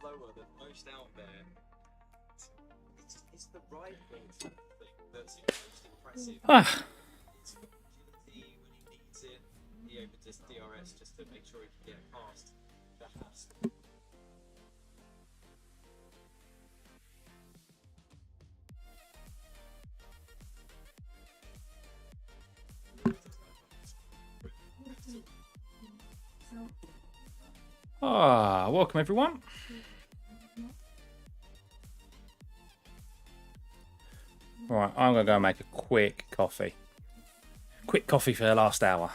Lower than most out there. It's the ride thing that's most impressive. It's agility when he needs it. He opens his DRS just to make sure he can get past the hassle. Welcome everyone. Right, I'm gonna go make a quick coffee. Quick coffee for the last hour.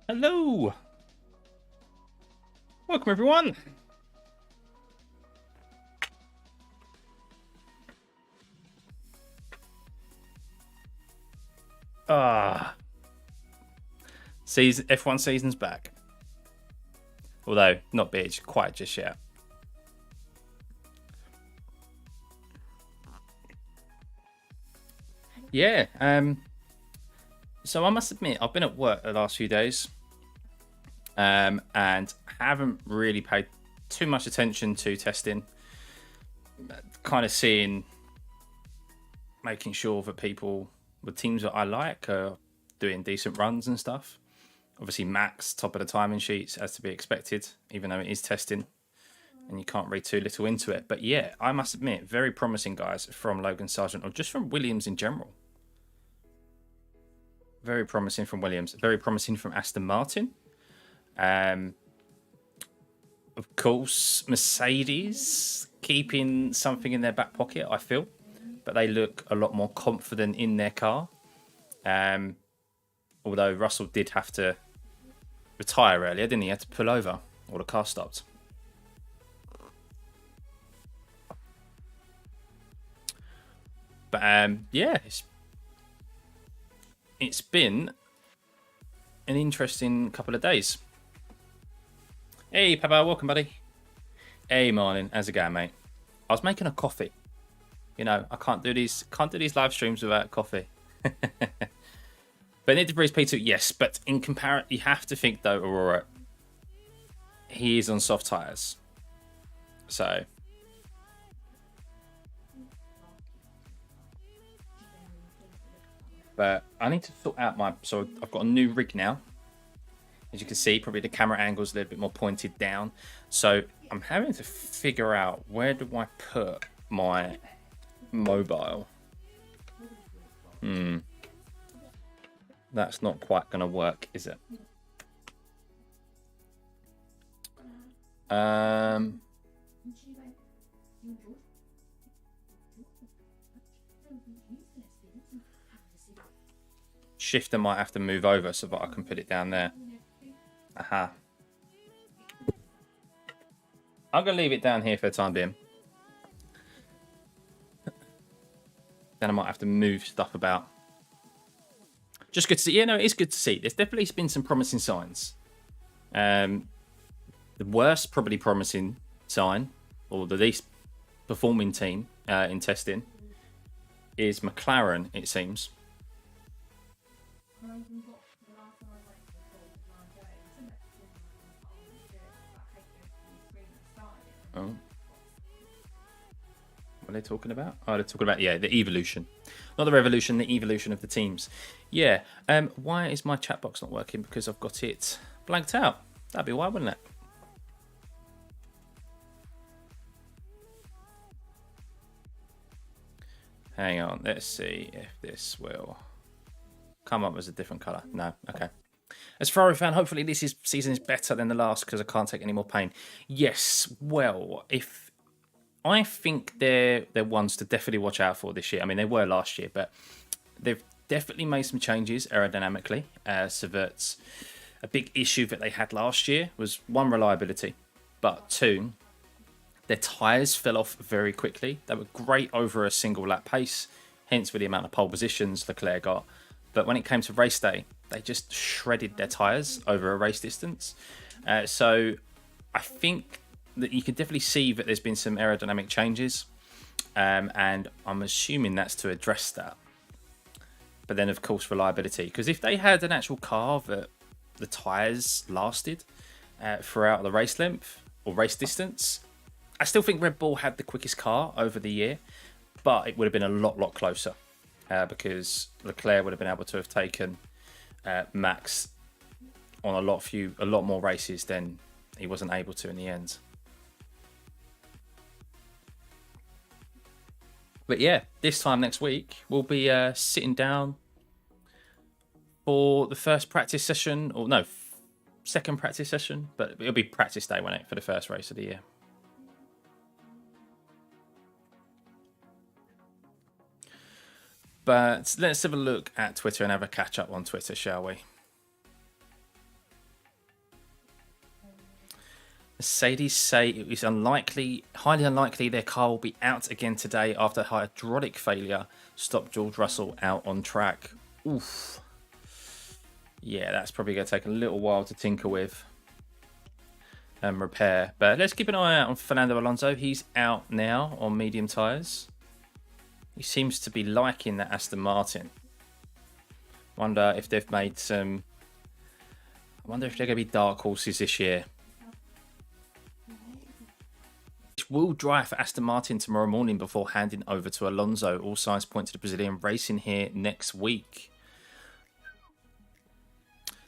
Hello. Welcome everyone. F1 season's back. Although not big quite just yet. Yeah, so I must admit I've been at work the last few days, and haven't really paid too much attention to testing. Kind of making sure that people, the teams that I like, are doing decent runs and stuff. Obviously, Max top of the timing sheets as to be expected, even though it is testing. and you can't read too little into it. But yeah, I must admit, very promising, guys, from Logan Sargent, or just from Williams in general. Very promising from Williams. Very promising from Aston Martin. Of course, Mercedes keeping something in their back pocket, I feel. But they look a lot more confident in their car. Although Russell did have to retire earlier, didn't he? He had to pull over, or the car stopped. But yeah, it's been an interesting couple of days. Hey, Papa, welcome, buddy. Hey, morning. How's it going, mate? I was making a coffee. You know, I can't do these live streams without coffee. But Nick DeVries P2, yes, but in comparison, you have to think though, Aurora, he is on soft tires, so. But I need to sort out so I've got a new rig now. As you can see, probably the camera angle's a little bit more pointed down. So I'm having to figure out, where do I put my mobile? That's not quite going to work, is it? Shifter might have to move over so that I can put it down there. Aha. I'm going to leave it down here for the time being. Then I might have to move stuff about. Just good to see. Yeah, no, it's good to see. There's definitely been some promising signs. The worst probably promising sign, or the least performing team in testing, is McLaren, it seems. Oh. What are they talking about? Oh, they're talking about, yeah, the evolution. Not the revolution, the evolution of the teams. Yeah. Why is my chat box not working? Because I've got it blanked out. That'd be why, wouldn't it? Hang on. Let's see if this will come up as a different colour. No. Okay. As Ferrari fan, hopefully this season is better than the last because I can't take any more pain. Yes. Well, I think they're ones to definitely watch out for this year. I mean, they were last year, but they've definitely made some changes aerodynamically. So that a big issue that they had last year was, one, reliability, but two, their tyres fell off very quickly. They were great over a single lap pace, hence with the amount of pole positions Leclerc got. But when it came to race day, they just shredded their tyres over a race distance. So I think that you can definitely see that there's been some aerodynamic changes, and I'm assuming that's to address that. But then, of course, reliability. Because if they had an actual car that the tyres lasted throughout the race length or race distance, I still think Red Bull had the quickest car over the year, but it would have been a lot closer because Leclerc would have been able to have taken Max on a lot more races than he wasn't able to in the end. But yeah, this time next week, we'll be sitting down for the first practice session, or no, second practice session, but it'll be practice day, won't it, for the first race of the year. But let's have a look at Twitter and have a catch up on Twitter, shall we? Mercedes say it is highly unlikely their car will be out again today after hydraulic failure stopped George Russell out on track. Oof. Yeah, that's probably going to take a little while to tinker with and repair. But let's keep an eye out on Fernando Alonso. He's out now on medium tyres. He seems to be liking that Aston Martin. Wonder if they've made some... I wonder if they're going to be dark horses this year. Will drive for Aston Martin tomorrow morning before handing over to Alonso. All signs point to the Brazilian racing here next week.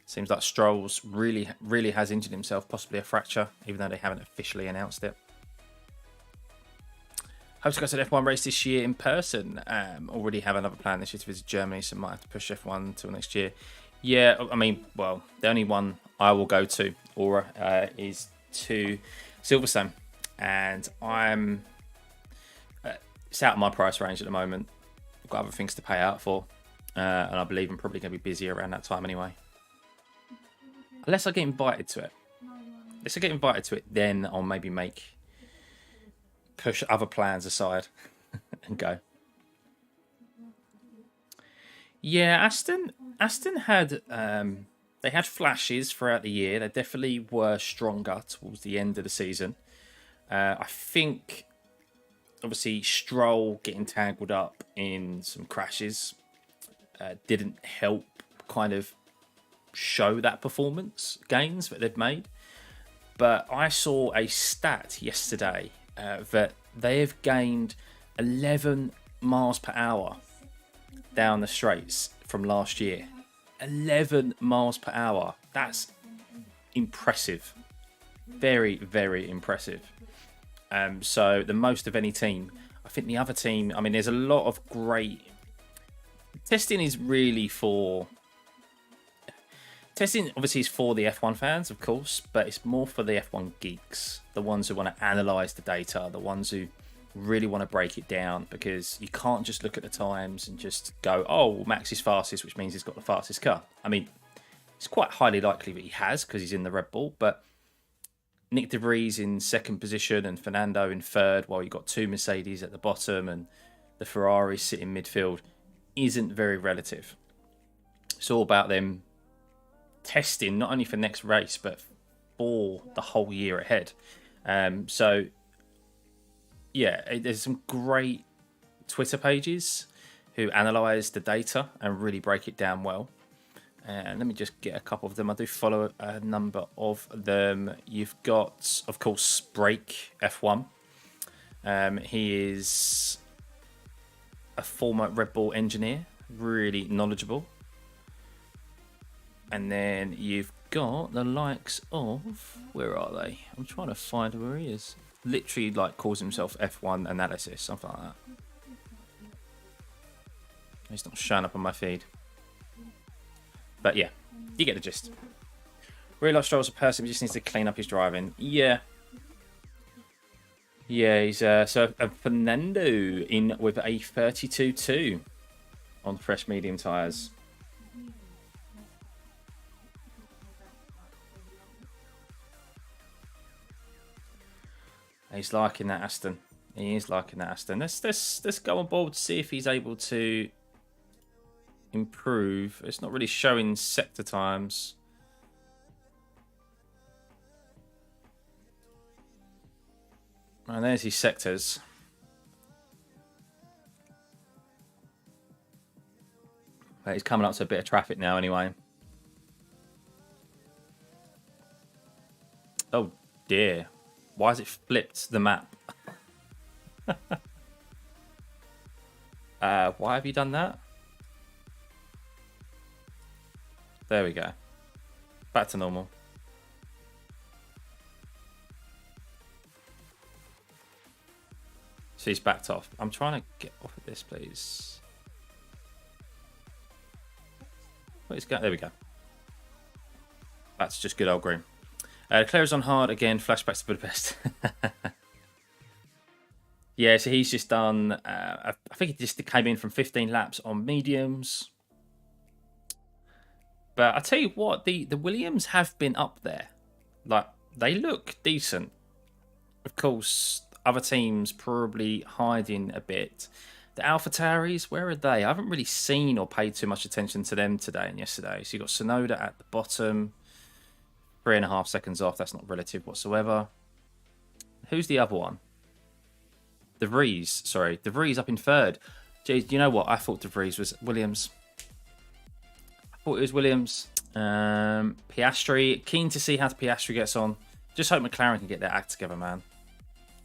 Seems like Stroll's really has injured himself, possibly a fracture, even though they haven't officially announced it. Hope to go to the F1 race this year in person. Already have another plan this year to visit Germany, so might have to push F1 until next year. Yeah, I mean, well, the only one I will go to, Aura, is to Silverstone. And I'm... it's out of my price range at the moment. I've got other things to pay out for. And I believe I'm probably going to be busy around that time anyway. Unless I get invited to it. Unless I get invited to it, then I'll maybe push other plans aside and go. Yeah, Aston had they had flashes throughout the year. They definitely were stronger towards the end of the season. I think obviously Stroll getting tangled up in some crashes didn't help kind of show that performance gains that they've made. But I saw a stat yesterday that they have gained 11 miles per hour down the straights from last year. 11 miles per hour. That's impressive. Very, very impressive. So the most of any team. I think the other team, I mean, there's a lot of great... Testing is really for... Testing obviously is for the F1 fans, of course, but it's more for the F1 geeks, the ones who want to analyze the data, the ones who really want to break it down, because you can't just look at the times and just go, oh, well, Max is fastest, which means he's got the fastest car. I mean, it's quite highly likely that he has because he's in the Red Bull, but Nick De Vries in second position and Fernando in third, while you've got two Mercedes at the bottom and the Ferrari sitting midfield, isn't very relative. It's all about them testing not only for next race but for the whole year ahead. So yeah, there's some great Twitter pages who analyze the data and really break it down well. And let me just get a couple of them. I do follow a number of them. You've got, of course, Break F1. He is a former Red Bull engineer, really knowledgeable. And then you've got the likes of... Where are they? I'm trying to find where he is. Literally, like, calls himself F1 Analysis, something like that. He's not showing up on my feed. But yeah, you get the gist. Really like Stroll's a person, he just needs to clean up his driving. Yeah. Yeah, he's so Fernando in with a 32.2 on fresh medium tyres. He's liking that Aston. He is liking that Aston. Let's go on board to see if he's able to improve. It's not really showing sector times. And there's his sectors. But he's coming up to a bit of traffic now anyway. Oh dear. Why has it flipped the map? Why have you done that? There we go. Back to normal. So he's backed off. I'm trying to get off of this, please. Where's going? There we go. That's just good old green. Claire's on hard again. Flashbacks to Budapest. Yeah, so he's just done. I think he just came in from 15 laps on mediums. But I tell you what, the Williams have been up there. Like, they look decent. Of course, other teams probably hiding a bit. The AlphaTauris, where are they? I haven't really seen or paid too much attention to them today and yesterday. So you've got Sonoda at the bottom. 3.5 seconds off. That's not relative whatsoever. Who's the other one? De Vries. Sorry, De Vries up in third. Jeez, you know what? I thought De Vries was Williams. I thought it was Williams. Piastri. Keen to see how Piastri gets on. Just hope McLaren can get their act together, man,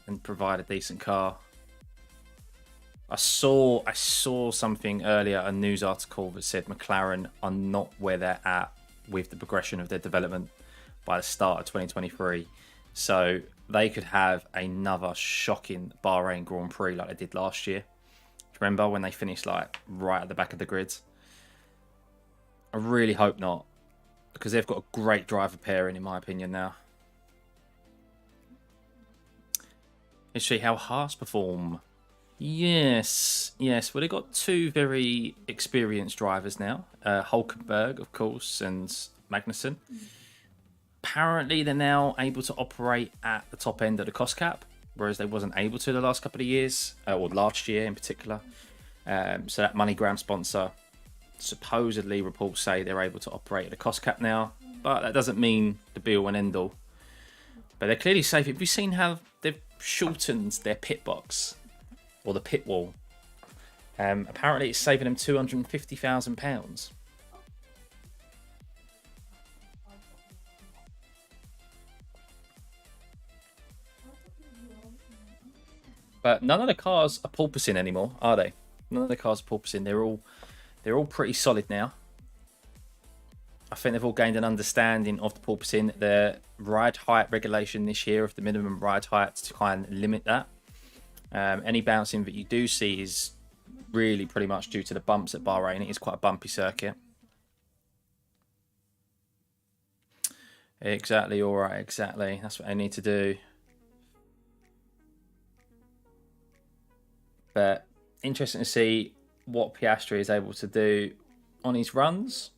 and provide a decent car. I saw something earlier, a news article that said McLaren are not where they're at with the progression of their development by the start of 2023. So they could have another shocking Bahrain Grand Prix like they did last year. Remember when they finished like right at the back of the grids? I really hope not, because they've got a great driver pairing in my opinion now. Let's see how Haas perform. Yes. Well, they've got two very experienced drivers now. Hulkenberg, of course, and Magnussen. Apparently, they're now able to operate at the top end of the cost cap, whereas they wasn't able to the last couple of years, or last year in particular. So that MoneyGram sponsor, supposedly reports say they're able to operate at the cost cap now, but that doesn't mean the be-all and end-all. But they're clearly safe. Have you seen how they've shortened their pit box, or the pit wall? Apparently it's saving them £250,000. But none of the cars are porpoising anymore, are they? None of the cars are porpoising. They're all pretty solid now. I think they've all gained an understanding of the porpoising. The ride height regulation this year of the minimum ride height to kind of limit that. Any bouncing that you do see is really pretty much due to the bumps at Bahrain. It is quite a bumpy circuit. Exactly, all right, exactly. That's what I need to do. But interesting to see what Piastri is able to do on his runs.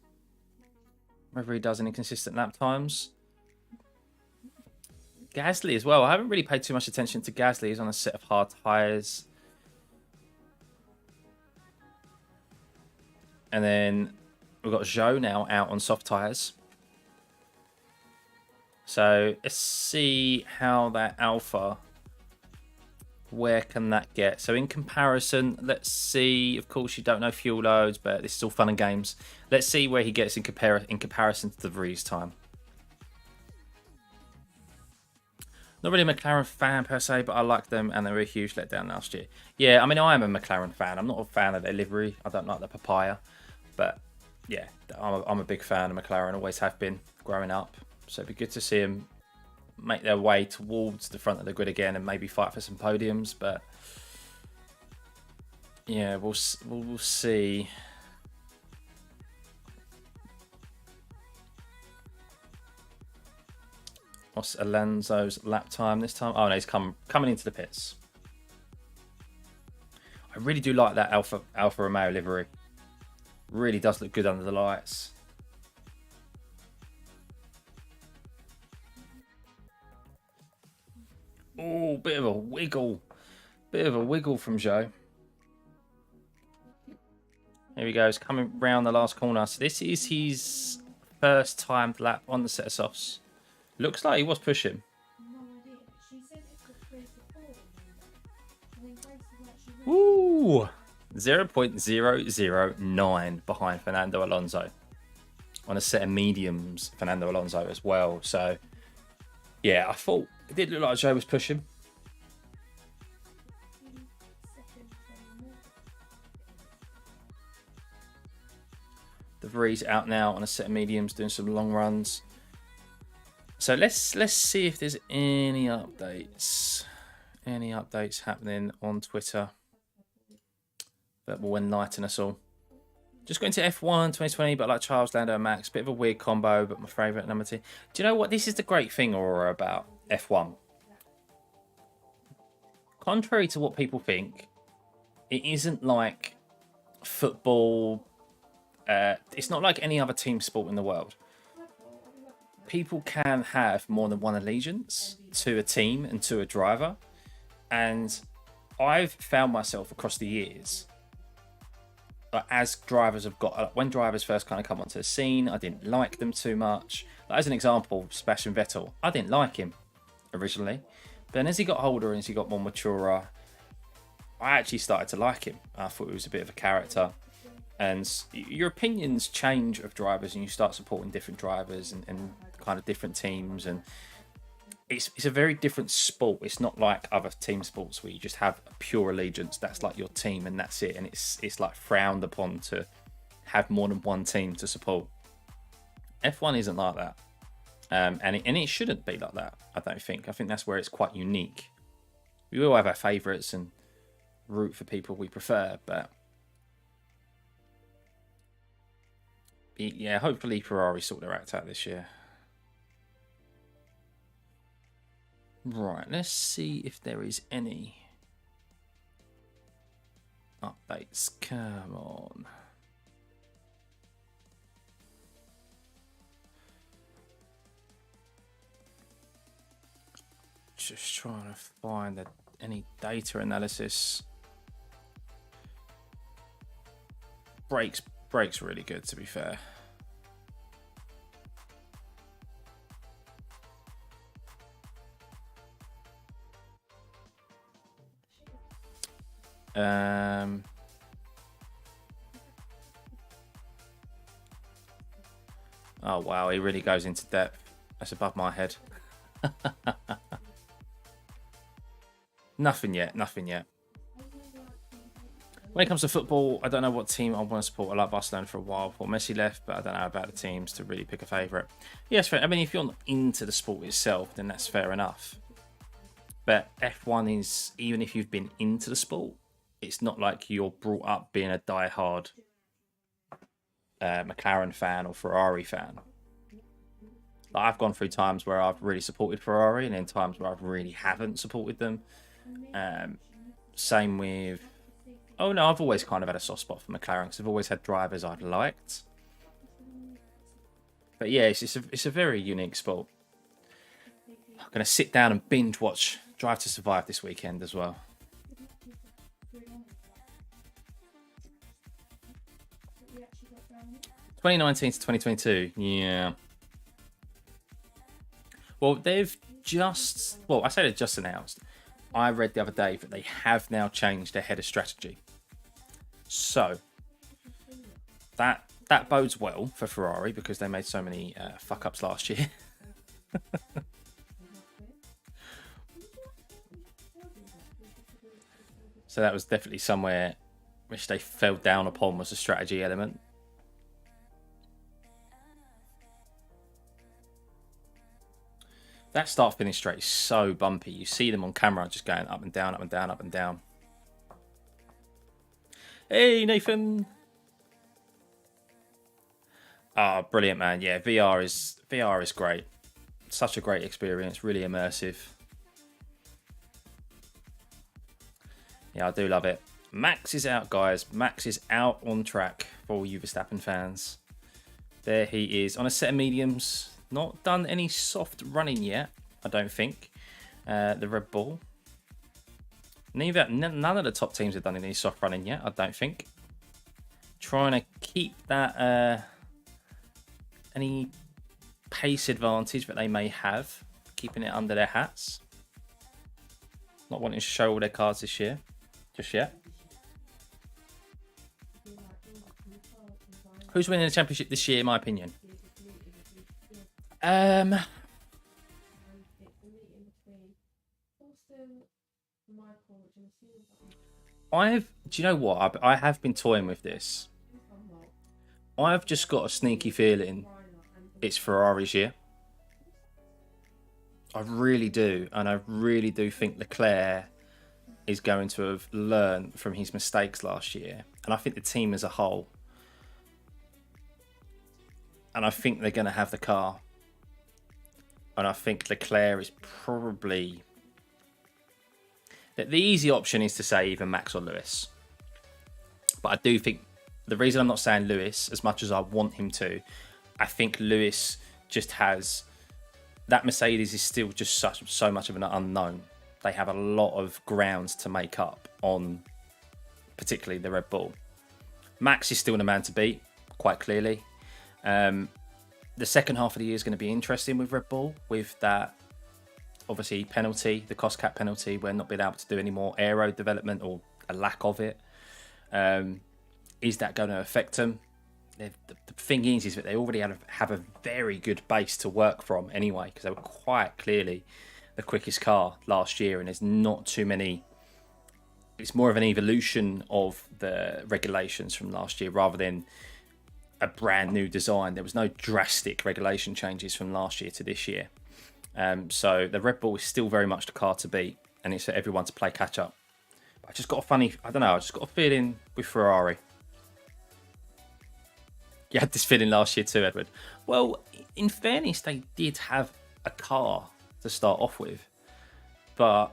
Whether he does any consistent lap times. Gasly as well. I haven't really paid too much attention to Gasly. He's on a set of hard tyres. And then we've got Zhou now out on soft tyres. So let's see how that Alpha, where can that get? So in comparison, let's see. Of course, you don't know fuel loads, but this is all fun and games. Let's see where he gets in comparison to the Vries time. Not really a McLaren fan per se, but I like them, and they were a huge letdown last year. Yeah, I mean, I am a McLaren fan. I'm not a fan of their livery. I don't like the papaya, but yeah, I'm a big fan of McLaren. Always have been growing up. So it'd be good to see them make their way towards the front of the grid again and maybe fight for some podiums. But yeah, we'll see. What's Alonso's lap time this time? Oh no, he's coming into the pits. I really do like that Alfa Romeo livery. Really does look good under the lights. Oh, bit of a wiggle. Bit of a wiggle from Zhou. Here he goes, coming round the last corner. So this is his first timed lap on the set of softs. Looks like he was pushing. Ooh, 0.009 behind Fernando Alonso. On a set of mediums, Fernando Alonso as well. So, yeah, I thought it did look like Zhou was pushing. The Vries out now on a set of mediums, doing some long runs. So let's see if there's any updates. Any updates happening on Twitter that will enlighten us all. Just going to F1 2020, but like Charles, Lando, and Max. Bit of a weird combo, but my favourite number 2. Do you know what? This is the great thing, Aurora, about F1. Contrary to what people think, it isn't like football. It's not like any other team sport in the world. People can have more than one allegiance to a team and to a driver. And I've found myself across the years, as drivers have got, when drivers first kind of come onto the scene, I didn't like them too much. Like, as an example, Sebastian Vettel, I didn't like him originally. But then as he got older and as he got more mature, I actually started to like him. I thought he was a bit of a character. And your opinions change of drivers, and you start supporting different drivers and kind of different teams. And it's a very different sport. It's not like other team sports where you just have a pure allegiance. That's like your team and that's it. And it's like frowned upon to have more than one team to support. F1 isn't like that. And it shouldn't be like that, I don't think. I think that's where it's quite unique. We all have our favourites and root for people we prefer, but yeah, hopefully Ferrari sort their act out this year. Right, let's see if there is any updates. Come on. Just trying to find any data analysis. Brakes really good, to be fair. Oh wow, he really goes into depth. That's above my head. Nothing yet. When it comes to football, I don't know what team I want to support. I like Barcelona for a while before Messi left, but I don't know about the teams to really pick a favourite. Yes, fair. I mean, if you're not into the sport itself, then that's fair enough. But F1 is, even if you've been into the sport, it's not like you're brought up being a die-hard McLaren fan or Ferrari fan. Like, I've gone through times where I've really supported Ferrari and then times where I really haven't supported them. Same with... Oh no, I've always kind of had a soft spot for McLaren because I've always had drivers I've liked. But yeah, it's a very unique sport. I'm going to sit down and binge watch Drive to Survive this weekend as well. (2019 to 2022), yeah. Well, they've just... Well, I say they've just announced. I read the other day that they have now changed their head of strategy. So, that bodes well for Ferrari because they made so many fuck-ups last year. So that was definitely somewhere which they fell down upon, was the strategy element. That start-finish straight is so bumpy. You see them on camera just going up and down, up and down, up and down. Hey, Nathan. Ah, oh, brilliant, man. Yeah, VR is great. Such a great experience. Really immersive. Yeah, I do love it. Max is out, guys. Max is out on track for all you Verstappen fans. There he is on a set of mediums. Not done any soft running yet, I don't think. The Red Bull. None of the top teams have done any soft running yet, I don't think. Trying to keep that any pace advantage that they may have, keeping it under their hats. Not wanting to show all their cards this year, just yet. Who's winning the championship this year, in my opinion? Do you know what? I have been toying with this. I've just got a sneaky feeling it's Ferrari's year. I really do. And I really do think Leclerc is going to have learned from his mistakes last year. And I think the team as a whole. And I think they're going to have the car. And I think Leclerc is probably... The easy option is to say either Max or Lewis. But I do think... The reason I'm not saying Lewis as much as I want him to, I think Lewis just has... That Mercedes is still just so much of an unknown. They have a lot of grounds to make up on particularly the Red Bull. Max is still the man to beat, quite clearly. The second half of the year is going to be interesting with Red Bull, with that, obviously, penalty, the cost cap penalty, where not being able to do any more aero development or a lack of it. Is that going to affect them? The thing is that they already have a very good base to work from anyway, because they were quite clearly the quickest car last year, and there's not too many... It's more of an evolution of the regulations from last year rather than a brand new design. There was no drastic regulation changes from last year to this year. So the Red Bull is still very much the car to beat, and it's for everyone to play catch up. But I just got I just got a feeling with Ferrari. You had this feeling last year too, Edward. Well, in fairness, they did have a car to start off with, but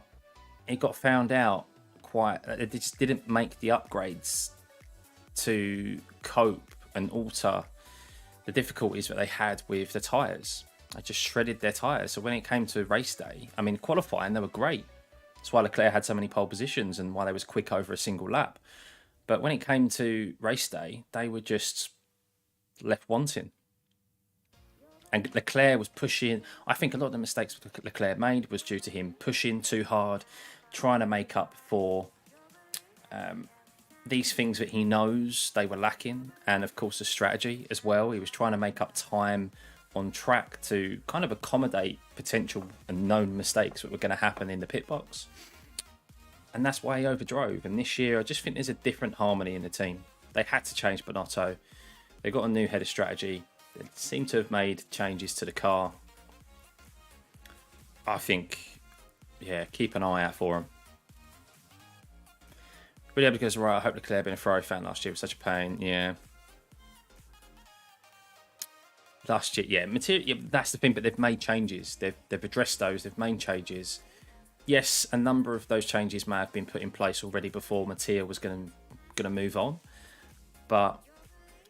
it got found out they just didn't make the upgrades to cope and alter the difficulties that they had with the tyres. They just shredded their tyres. So when it came to race day, I mean, qualifying, they were great. That's why Leclerc had so many pole positions and why they was quick over a single lap. But when it came to race day, they were just left wanting. And Leclerc was pushing. I think a lot of the mistakes Leclerc made was due to him pushing too hard, trying to make up for these things that he knows they were lacking. And of course, the strategy as well. He was trying to make up time on track to kind of accommodate potential and known mistakes that were going to happen in the pit box. And that's why he overdrove. And this year, I just think there's a different harmony in the team. They had to change Bonotto. They got a new head of strategy. They seem to have made changes to the car. I think, yeah, keep an eye out for him. Really hope it goes right. I hope Leclerc being a Ferrari fan last year was such a pain. Yeah. Last year, yeah, material. Yeah, that's the thing. But they've made changes. They've addressed those. They've made changes. Yes, a number of those changes may have been put in place already before Mattia was going to move on, but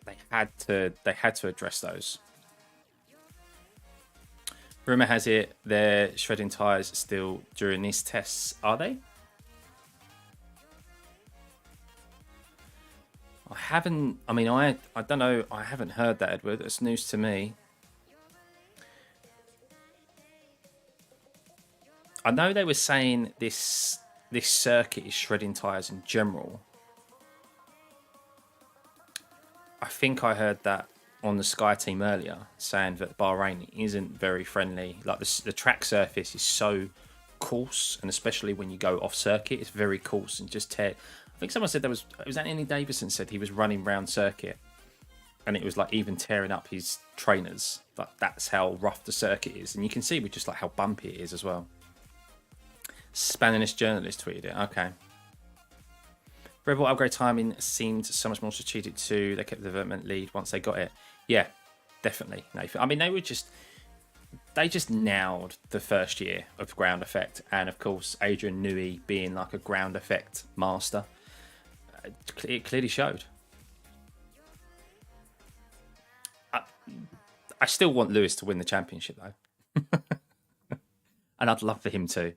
they had to address those. Rumor has it they're shredding tyres still during these tests. Are they? I haven't. I mean, I don't know. I haven't heard that, Edward. It's news to me. I know they were saying this circuit is shredding tyres in general. I think I heard that on the Sky team earlier, saying that Bahrain isn't very friendly. Like the track surface is so coarse, and especially when you go off circuit, it's very coarse and just tear. I think someone said it was Anthony Davison said he was running round circuit, and it was like even tearing up his trainers. Like that's how rough the circuit is, and you can see with just like how bumpy it is as well. Spanish journalist tweeted it. Okay. Red Bull upgrade timing seemed so much more strategic too. They kept the development lead once they got it. Yeah, definitely, Nathan. I mean, they just nailed the first year of ground effect, and of course, Adrian Newey being like a ground effect master, it clearly showed. I still want Lewis to win the championship though, and I'd love for him to.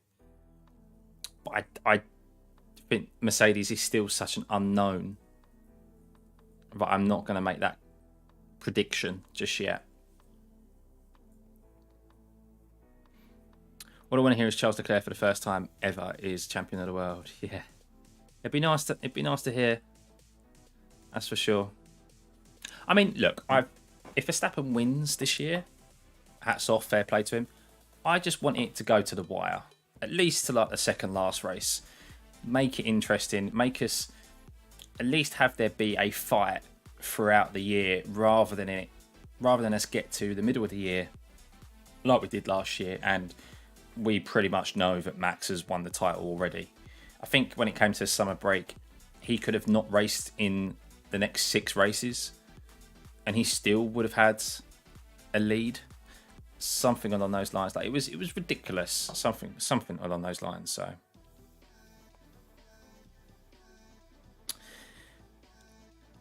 But I think Mercedes is still such an unknown, but I'm not going to make that prediction just yet. What I want to hear is Charles Leclerc for the first time ever is champion of the world. Yeah, it'd be nice to hear. That's for sure. I mean, look, if Verstappen wins this year, hats off, fair play to him. I just want it to go to the wire, at least to like the second last race. Make it interesting. Make us at least have there be a fight throughout the year, rather than us get to the middle of the year like we did last year, and we pretty much know that Max has won the title already. I think when it came to the summer break, he could have not raced in the next 6 races, and he still would have had a lead. Something along those lines. Like it was ridiculous. Something along those lines. So.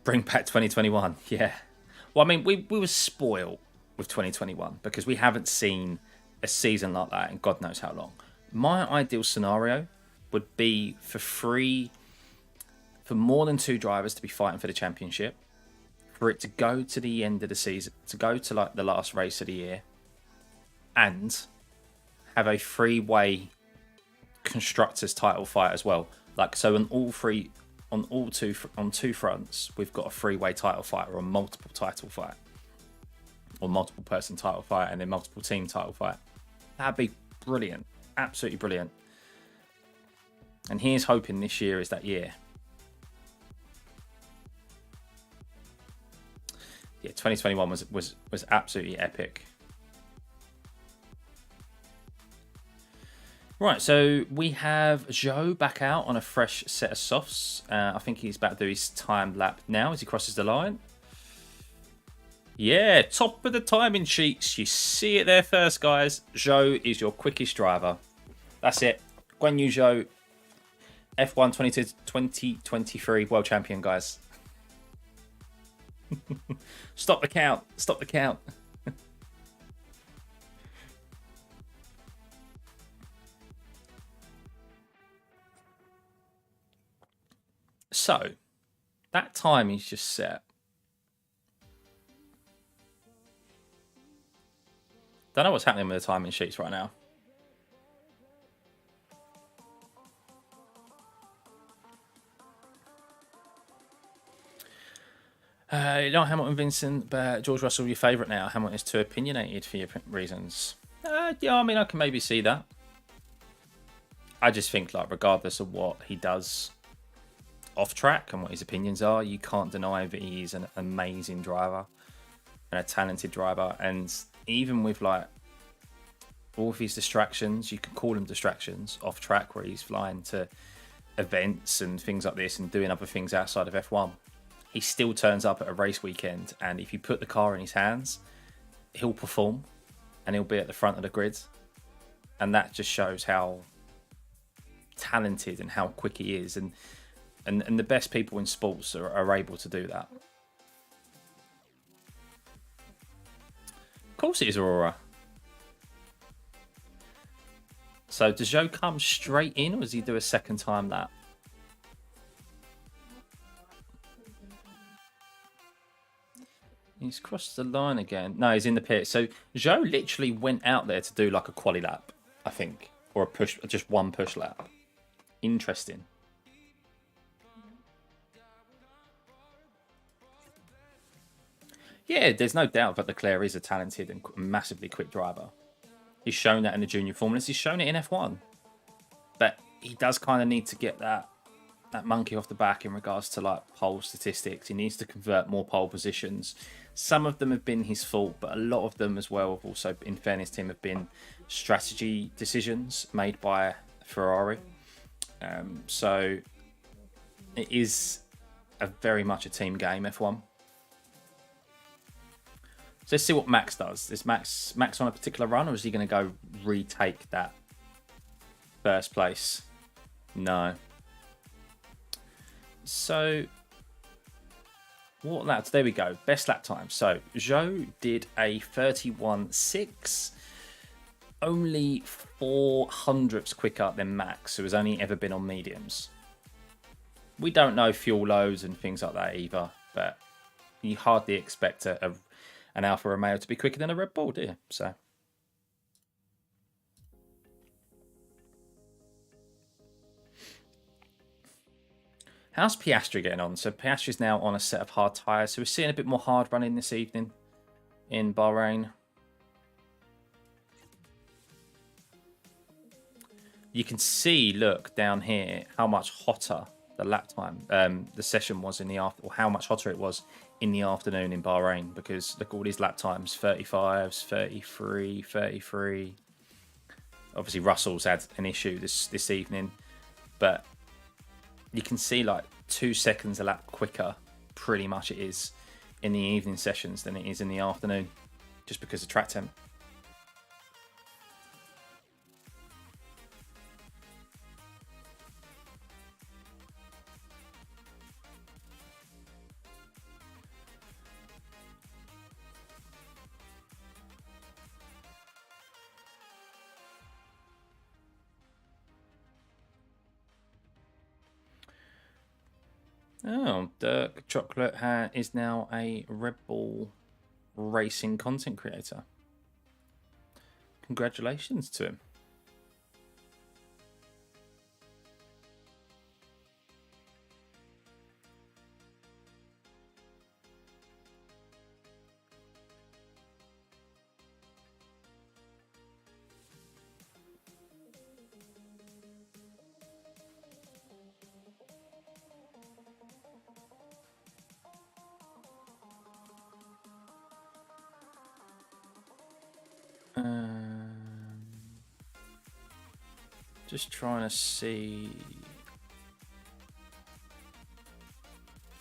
Bring back 2021, yeah. Well, I mean, we were spoiled with 2021 because we haven't seen a season like that in God knows how long. My ideal scenario would be for more than 2 drivers to be fighting for the championship, for it to go to the end of the season, to go to like the last race of the year, and have a 3-way constructors title fight as well. Like so, on 2 fronts, we've got a 3-way title fight, or a multiple title fight, or multiple person title fight, and then multiple team title fight. That'd be brilliant, absolutely brilliant. And here's hoping this year is that year. Yeah, 2021 was absolutely epic. Right, so we have Joe back out on a fresh set of softs. I think he's about to do his time lap now as he crosses the line. Yeah, top of the timing sheets. You see it there first, guys. Joe is your quickest driver. That's it. Guan Yu Zhou, F1 2023 World Champion, guys. Stop the count. Stop the count. So, that time is just set. Don't know what's happening with the timing sheets right now. Not Hamilton, Vincent, but George Russell, your favourite now. Hamilton is too opinionated for your reasons. Yeah, I mean, I can maybe see that. I just think, like, regardless of what he does off track and what his opinions are, you can't deny that he's an amazing driver and a talented driver. And even with, like, all of his distractions, you can call them distractions off track, where he's flying to events and things like this and doing other things outside of F1. He still turns up at a race weekend, and if you put the car in his hands, he'll perform and he'll be at the front of the grid. And that just shows how talented and how quick he is. And the best people in sports are able to do that. Of course it is Aurora. So does Joe come straight in, or does he do a second time lap? He's crossed the line again. No, he's in the pit. So Joe literally went out there to do like a quali lap, I think, or a push, just one push lap. Interesting. Yeah, there's no doubt that Leclerc is a talented and massively quick driver. He's shown that in the junior formulas. He's shown it in F1. But he does kind of need to get that monkey off the back in regards to like pole statistics. He needs to convert more pole positions. Some of them have been his fault, but a lot of them as well have also, in fairness to him, have been strategy decisions made by Ferrari. So it is very much a team game, F1. So let's see what Max does. Is Max on a particular run, or is he going to go retake that first place? No. So what laps? There we go. Best lap time. So Zhou did a 31.6, only 400ths quicker than Max, who has only ever been on mediums. We don't know fuel loads and things like that either, but you hardly expect an Alfa Romeo to be quicker than a Red Bull, do you? So. How's Piastri getting on? So Piastri's now on a set of hard tyres. So we're seeing a bit more hard running this evening in Bahrain. You can see, look, down here, how much hotter the lap time, the session was in the afternoon, or how much hotter it was in the afternoon in Bahrain, because look at all these lap times, 35s, 33, 33. Obviously Russell's had an issue this evening, but you can see like 2 seconds a lap quicker pretty much it is in the evening sessions than it is in the afternoon, just because of track temp. Oh, Dirk Chocolate is now a Red Bull racing content creator. Congratulations to him. Just trying to see.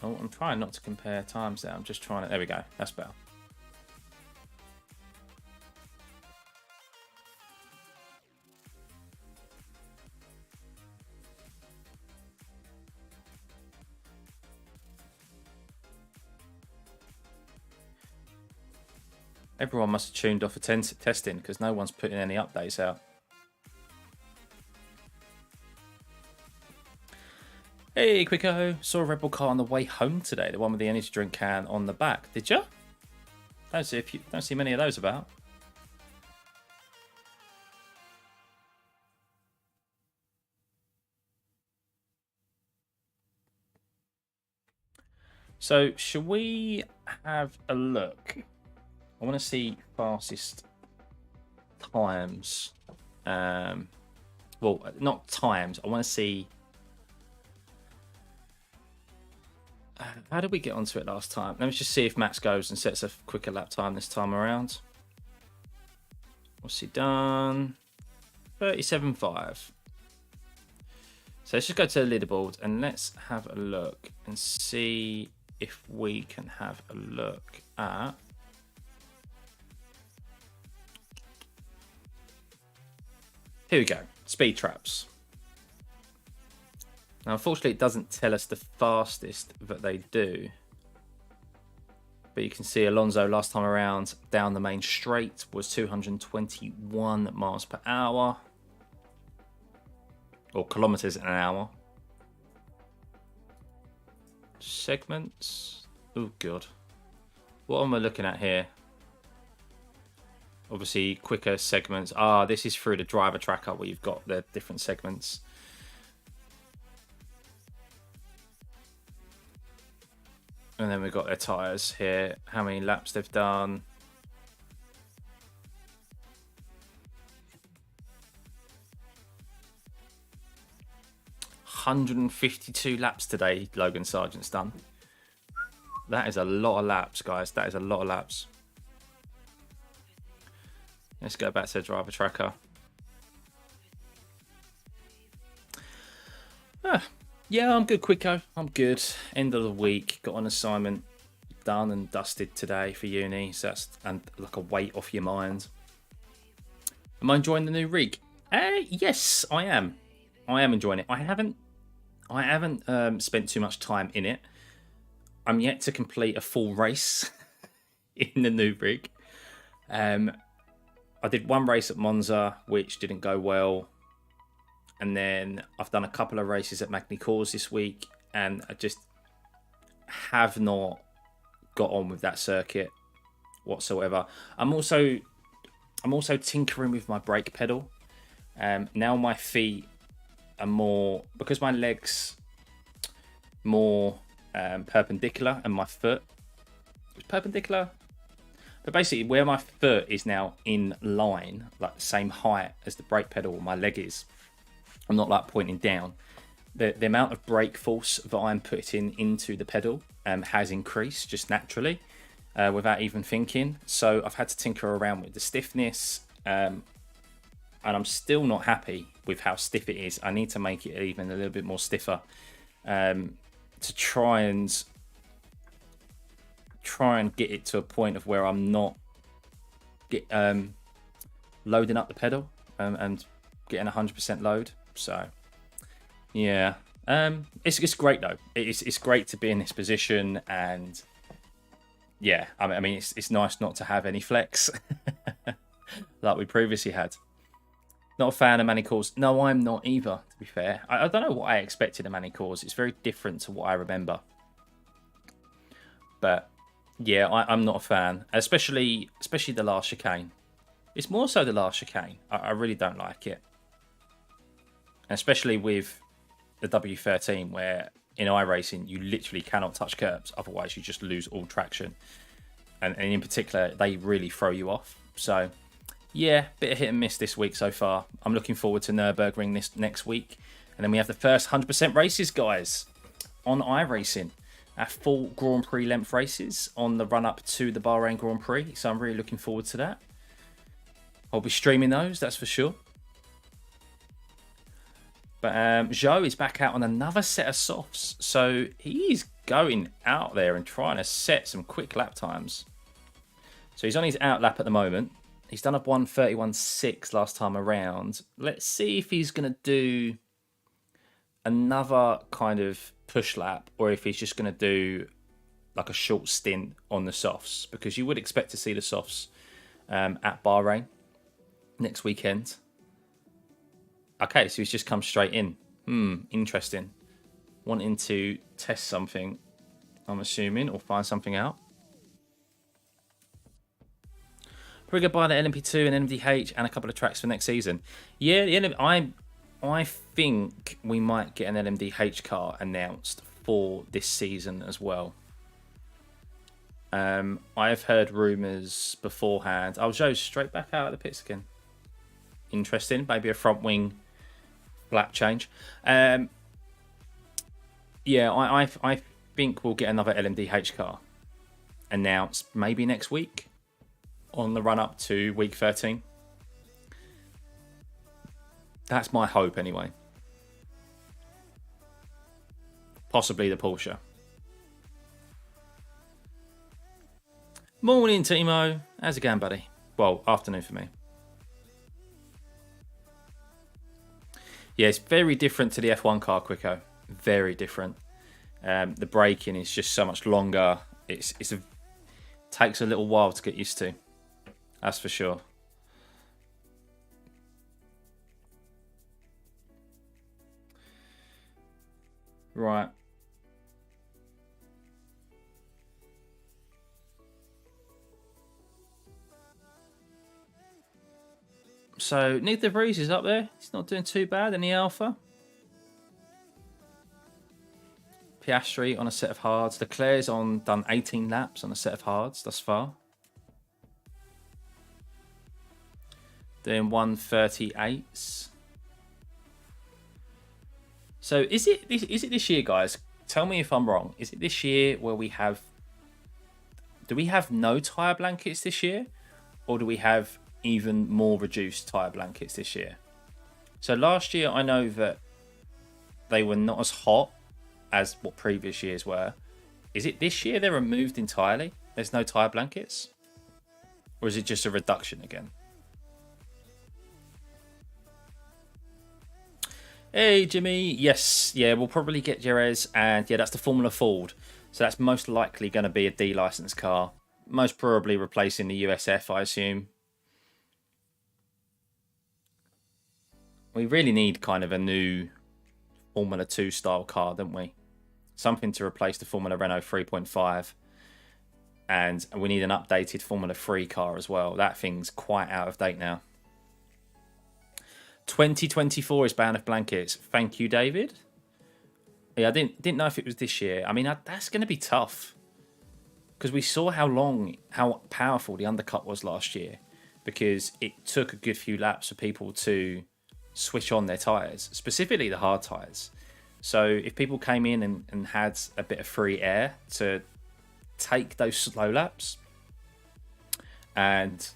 Oh, I'm trying not to compare times there. I'm just trying to. There we go. That's better. Everyone must have tuned off for testing because no one's putting any updates out. Hey, Quicko. Saw a Rebel car on the way home today. The one with the energy drink can on the back. Did you? Don't see many of those about. So, should we have a look? I want to see fastest times. Well, not times. I want to see. How did we get onto it last time? Let me just see if Max goes and sets a quicker lap time this time around. What's he done? 37.5. So let's just go to the leaderboard and let's have a look and see if we can have a look at. Here we go. Speed traps. Now, unfortunately, it doesn't tell us the fastest that they do. But you can see Alonso last time around down the main straight was 221 miles per hour. Or kilometers an hour. Segments. Oh, God. What am I looking at here? Obviously, quicker segments. Ah, this is through the driver tracker where you've got the different segments. And then we've got their tyres here. How many laps they've done. $152 laps today, Logan Sargent's done. That is a lot of laps, guys. That is a lot of laps. Let's go back to the driver tracker. Yeah, I'm good, Quicko. I'm good. End of the week. Got an assignment done and dusted today for uni. So that's like a weight off your mind. Am I enjoying the new rig? Yes, I am. I am enjoying it. I haven't spent too much time in it. I'm yet to complete a full race in the new rig. I did one race at Monza, which didn't go well. And then I've done a couple of races at Magny Cours this week, and I just have not got on with that circuit whatsoever. I'm also tinkering with my brake pedal. Now my feet are more, because my legs more perpendicular and my foot is perpendicular. But basically, where my foot is now in line, like the same height as the brake pedal my leg is, I'm not like pointing down. The amount of brake force that I'm putting into the pedal has increased just naturally without even thinking. So I've had to tinker around with the stiffness, and I'm still not happy with how stiff it is. I need to make it even a little bit more stiffer to try and get it to a point of where I'm not loading up the pedal and getting 100% load. So yeah, it's great though. It's great to be in this position, and yeah, I mean it's nice not to have any flex like we previously had. Not a fan of Magny Cours. No, I'm not either, to be fair. I don't know what I expected of Magny Cours. It's very different to what I remember. But yeah, I'm not a fan, especially the last chicane. It's more so the last chicane. I really don't like it. Especially with the W13, where in iRacing you literally cannot touch curbs, otherwise you just lose all traction. And in particular, they really throw you off. So yeah, bit of hit and miss this week so far. I'm looking forward to Nürburgring this next week. And then we have the first 100% races, guys, on iRacing. Our full Grand Prix length races on the run-up to the Bahrain Grand Prix. So I'm really looking forward to that. I'll be streaming those, that's for sure. But Joe is back out on another set of softs. So he's going out there and trying to set some quick lap times. So he's on his out lap at the moment. He's done a 1:31.6 last time around. Let's see if he's going to do another kind of push lap, or if he's just going to do like a short stint on the softs, because you would expect to see the softs at Bahrain next weekend. Okay, so he's just come straight in. Interesting. Wanting to test something, I'm assuming, or find something out. Probably going to buy the LMP2 and NMDH and a couple of tracks for next season. Yeah, I think we might get an LMDH car announced for this season as well. I've heard rumours beforehand. I'll show straight back out of the pits again. Interesting. Maybe a front wing flap change. Yeah, I think we'll get another LMDH car announced maybe next week on the run up to week 13. That's my hope anyway. Possibly the Porsche. Morning, Timo. How's it going, buddy? Well, afternoon for me. Yeah, it's very different to the F1 car, Quicko. Very different. The braking is just so much longer. It takes a little while to get used to. That's for sure. Right. So Nick De Vries is up there. He's not doing too bad in the Alpha. Piastri on a set of hards. Leclerc's done 18 laps on a set of hards thus far. Doing 1:38s. So is it this year, guys? Tell me if I'm wrong. Is it this year where do we have no tyre blankets this year? Or do we have even more reduced tyre blankets this year? So last year, I know that they were not as hot as what previous years were. Is it this year they're removed entirely? There's no tyre blankets? Or is it just a reduction again? Hey, Jimmy. Yes, yeah, we'll probably get Jerez, and yeah, that's the Formula Ford. So that's most likely going to be a D-licensed car. Most probably replacing the USF, I assume. We really need kind of a new Formula 2 style car, don't we? Something to replace the Formula Renault 3.5. And we need an updated Formula 3 car as well. That thing's quite out of date now. 2024 is ban of blankets. Thank you, David. Yeah, I didn't know if it was this year. I mean, that's going to be tough. Because we saw how powerful the undercut was last year. Because it took a good few laps for people to switch on their tyres. Specifically the hard tyres. So if people came in and had a bit of free air to take those slow laps and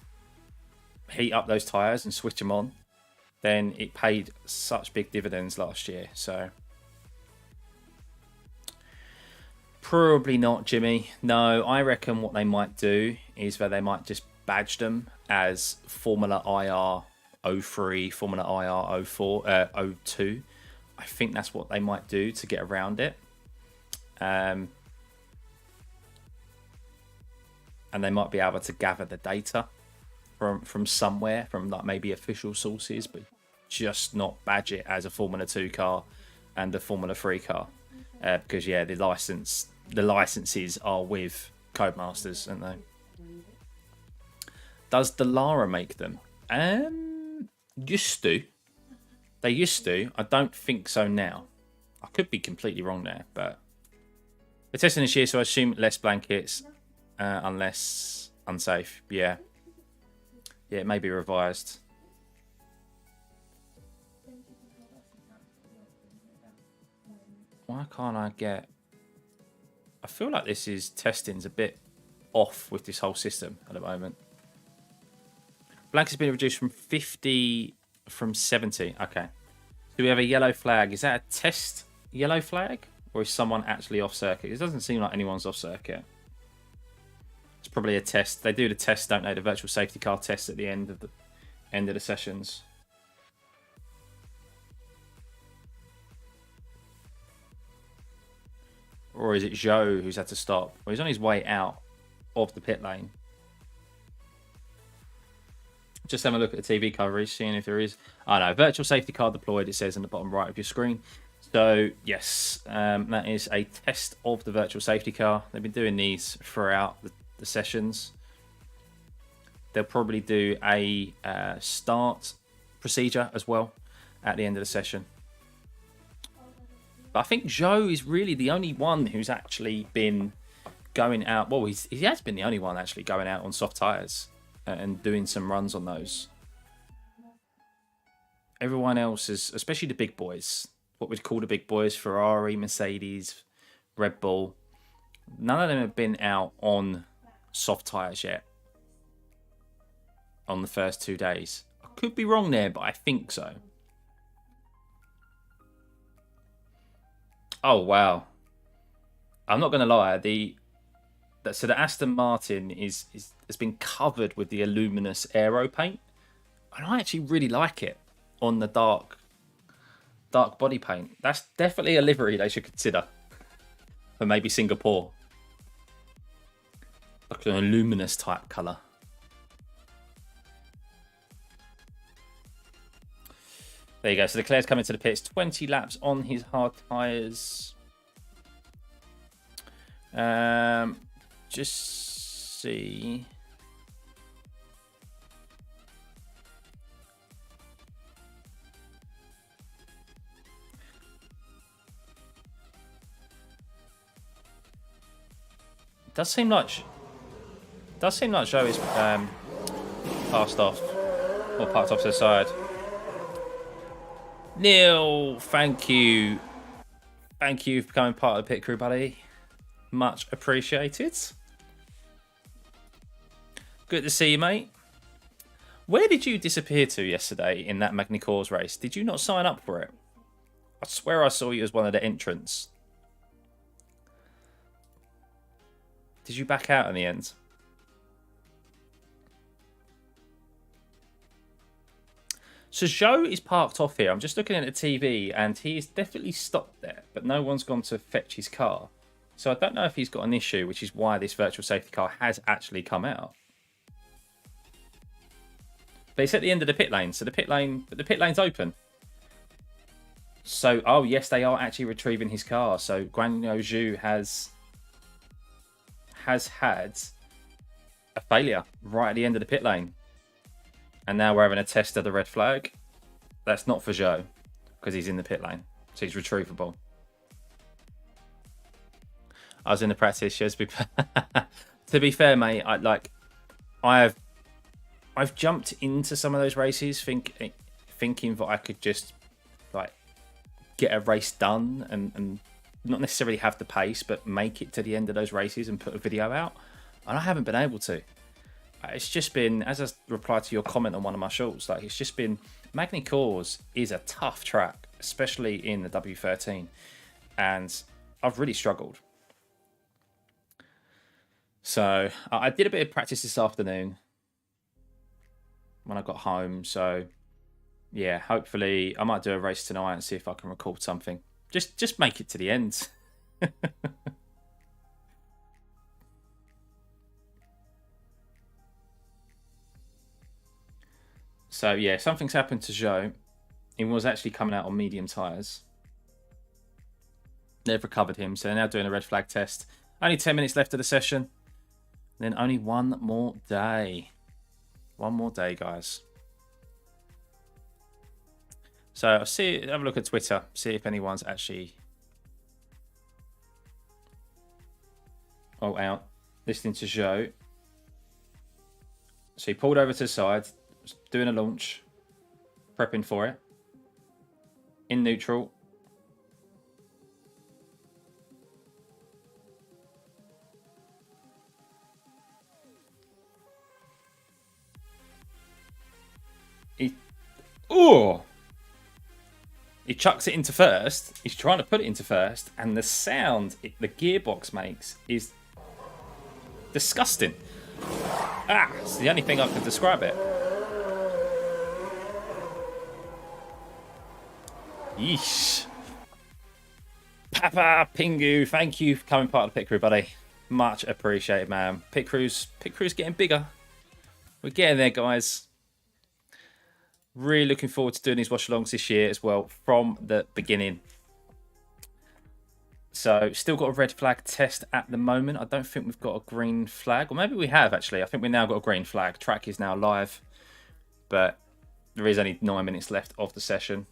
heat up those tyres and switch them on, then it paid such big dividends last year. So probably not, Jimmy. No, I reckon what they might do is that they might just badge them as Formula IR 03, Formula IR 04, 02. I think that's what they might do to get around it. And they might be able to gather the data from somewhere, from like maybe official sources, but just not badge it as a Formula 2 car and a Formula 3 car. Because yeah, the licenses are with Codemasters, aren't they? Does Dallara make them? Used to. They used to. I don't think so now. I could be completely wrong there, but they're testing this year, so I assume less blankets, unless unsafe. Yeah. Yeah, it may be revised. Why can't I get... I feel like testing's a bit off with this whole system at the moment. Blankets been reduced from 50 from 70. Okay. Do we have a yellow flag? Is that a test yellow flag? Or is someone actually off circuit? It doesn't seem like anyone's off circuit. It's probably a test. They do the test, don't they? The virtual safety car test at the end of the sessions. Or is it Zhou who's had to stop? Well, he's on his way out of the pit lane. Just having a look at the TV coverage, seeing if there is... Oh no, virtual safety car deployed, it says in the bottom right of your screen. So, yes, that is a test of the virtual safety car. They've been doing these throughout the sessions. They'll probably do a start procedure as well at the end of the session. But I think Zhou is really the only one who's actually been going out. Well, he has been the only one actually going out on soft tyres and doing some runs on those. Everyone else is, especially the big boys, what we'd call the big boys, Ferrari, Mercedes, Red Bull. None of them have been out on soft tyres yet on the first 2 days. I could be wrong there, but I think so. Oh, wow. I'm not going to lie. So the Aston Martin has been covered with the Illuminous aero paint. And I actually really like it on the dark body paint. That's definitely a livery they should consider for maybe Singapore. Like an Illuminous type colour. There you go. So Leclerc's coming to the pits. 20 laps on his hard tyres. Just see. Does seem like Zhou is passed off or parked off to the side. Neil, thank you. Thank you for becoming part of the pit crew, buddy. Much appreciated. Good to see you, mate. Where did you disappear to yesterday in that Magny-Cours race? Did you not sign up for it? I swear I saw you as one of the entrants. Did you back out in the end? So Zhou is parked off here. I'm just looking at the TV and he is definitely stopped there, but no one's gone to fetch his car. So I don't know if he's got an issue, which is why this virtual safety car has actually come out. But it's at the end of the pit lane, so the pit lane's open. So, oh yes, they are actually retrieving his car. So Guanyu Zhu has had a failure right at the end of the pit lane. And now we're having a test of the red flag. That's not for Zhou, because he's in the pit lane. So he's retrievable. I was in the practice, yes. To be fair, mate, I've jumped into some of those races thinking that I could just get a race done and not necessarily have the pace, but make it to the end of those races and put a video out. And I haven't been able to. It's just been, as I replied to your comment on one of my shorts, it's just been, Magny-Cours is a tough track, especially in the W13. And I've really struggled. So I did a bit of practice this afternoon when I got home. So yeah, hopefully I might do a race tonight and see if I can record something. Just make it to the end. So yeah, something's happened to Zhou. He was actually coming out on medium tyres. They've recovered him, so they're now doing a red flag test. Only 10 minutes left of the session. Then only one more day. One more day, guys. So I'll have a look at Twitter, see if anyone's actually out listening to Zhou. So he pulled over to the side, was doing a launch, prepping for it. In neutral. he chucks it into first. He's trying to put it into first, and the sound the gearbox makes is disgusting. It's the only thing I can describe it. Yeesh. Papa Pingu, thank you for coming part of the pit crew, buddy. Much appreciated, man. Pit crew's getting bigger. We're getting there, guys. Really looking forward to doing these watch-alongs this year as well from the beginning. So, still got a red flag test at the moment. I don't think we've got a green flag. Or maybe we have, actually. I think we've now got a green flag. Track is now live. But there is only 9 minutes left of the session.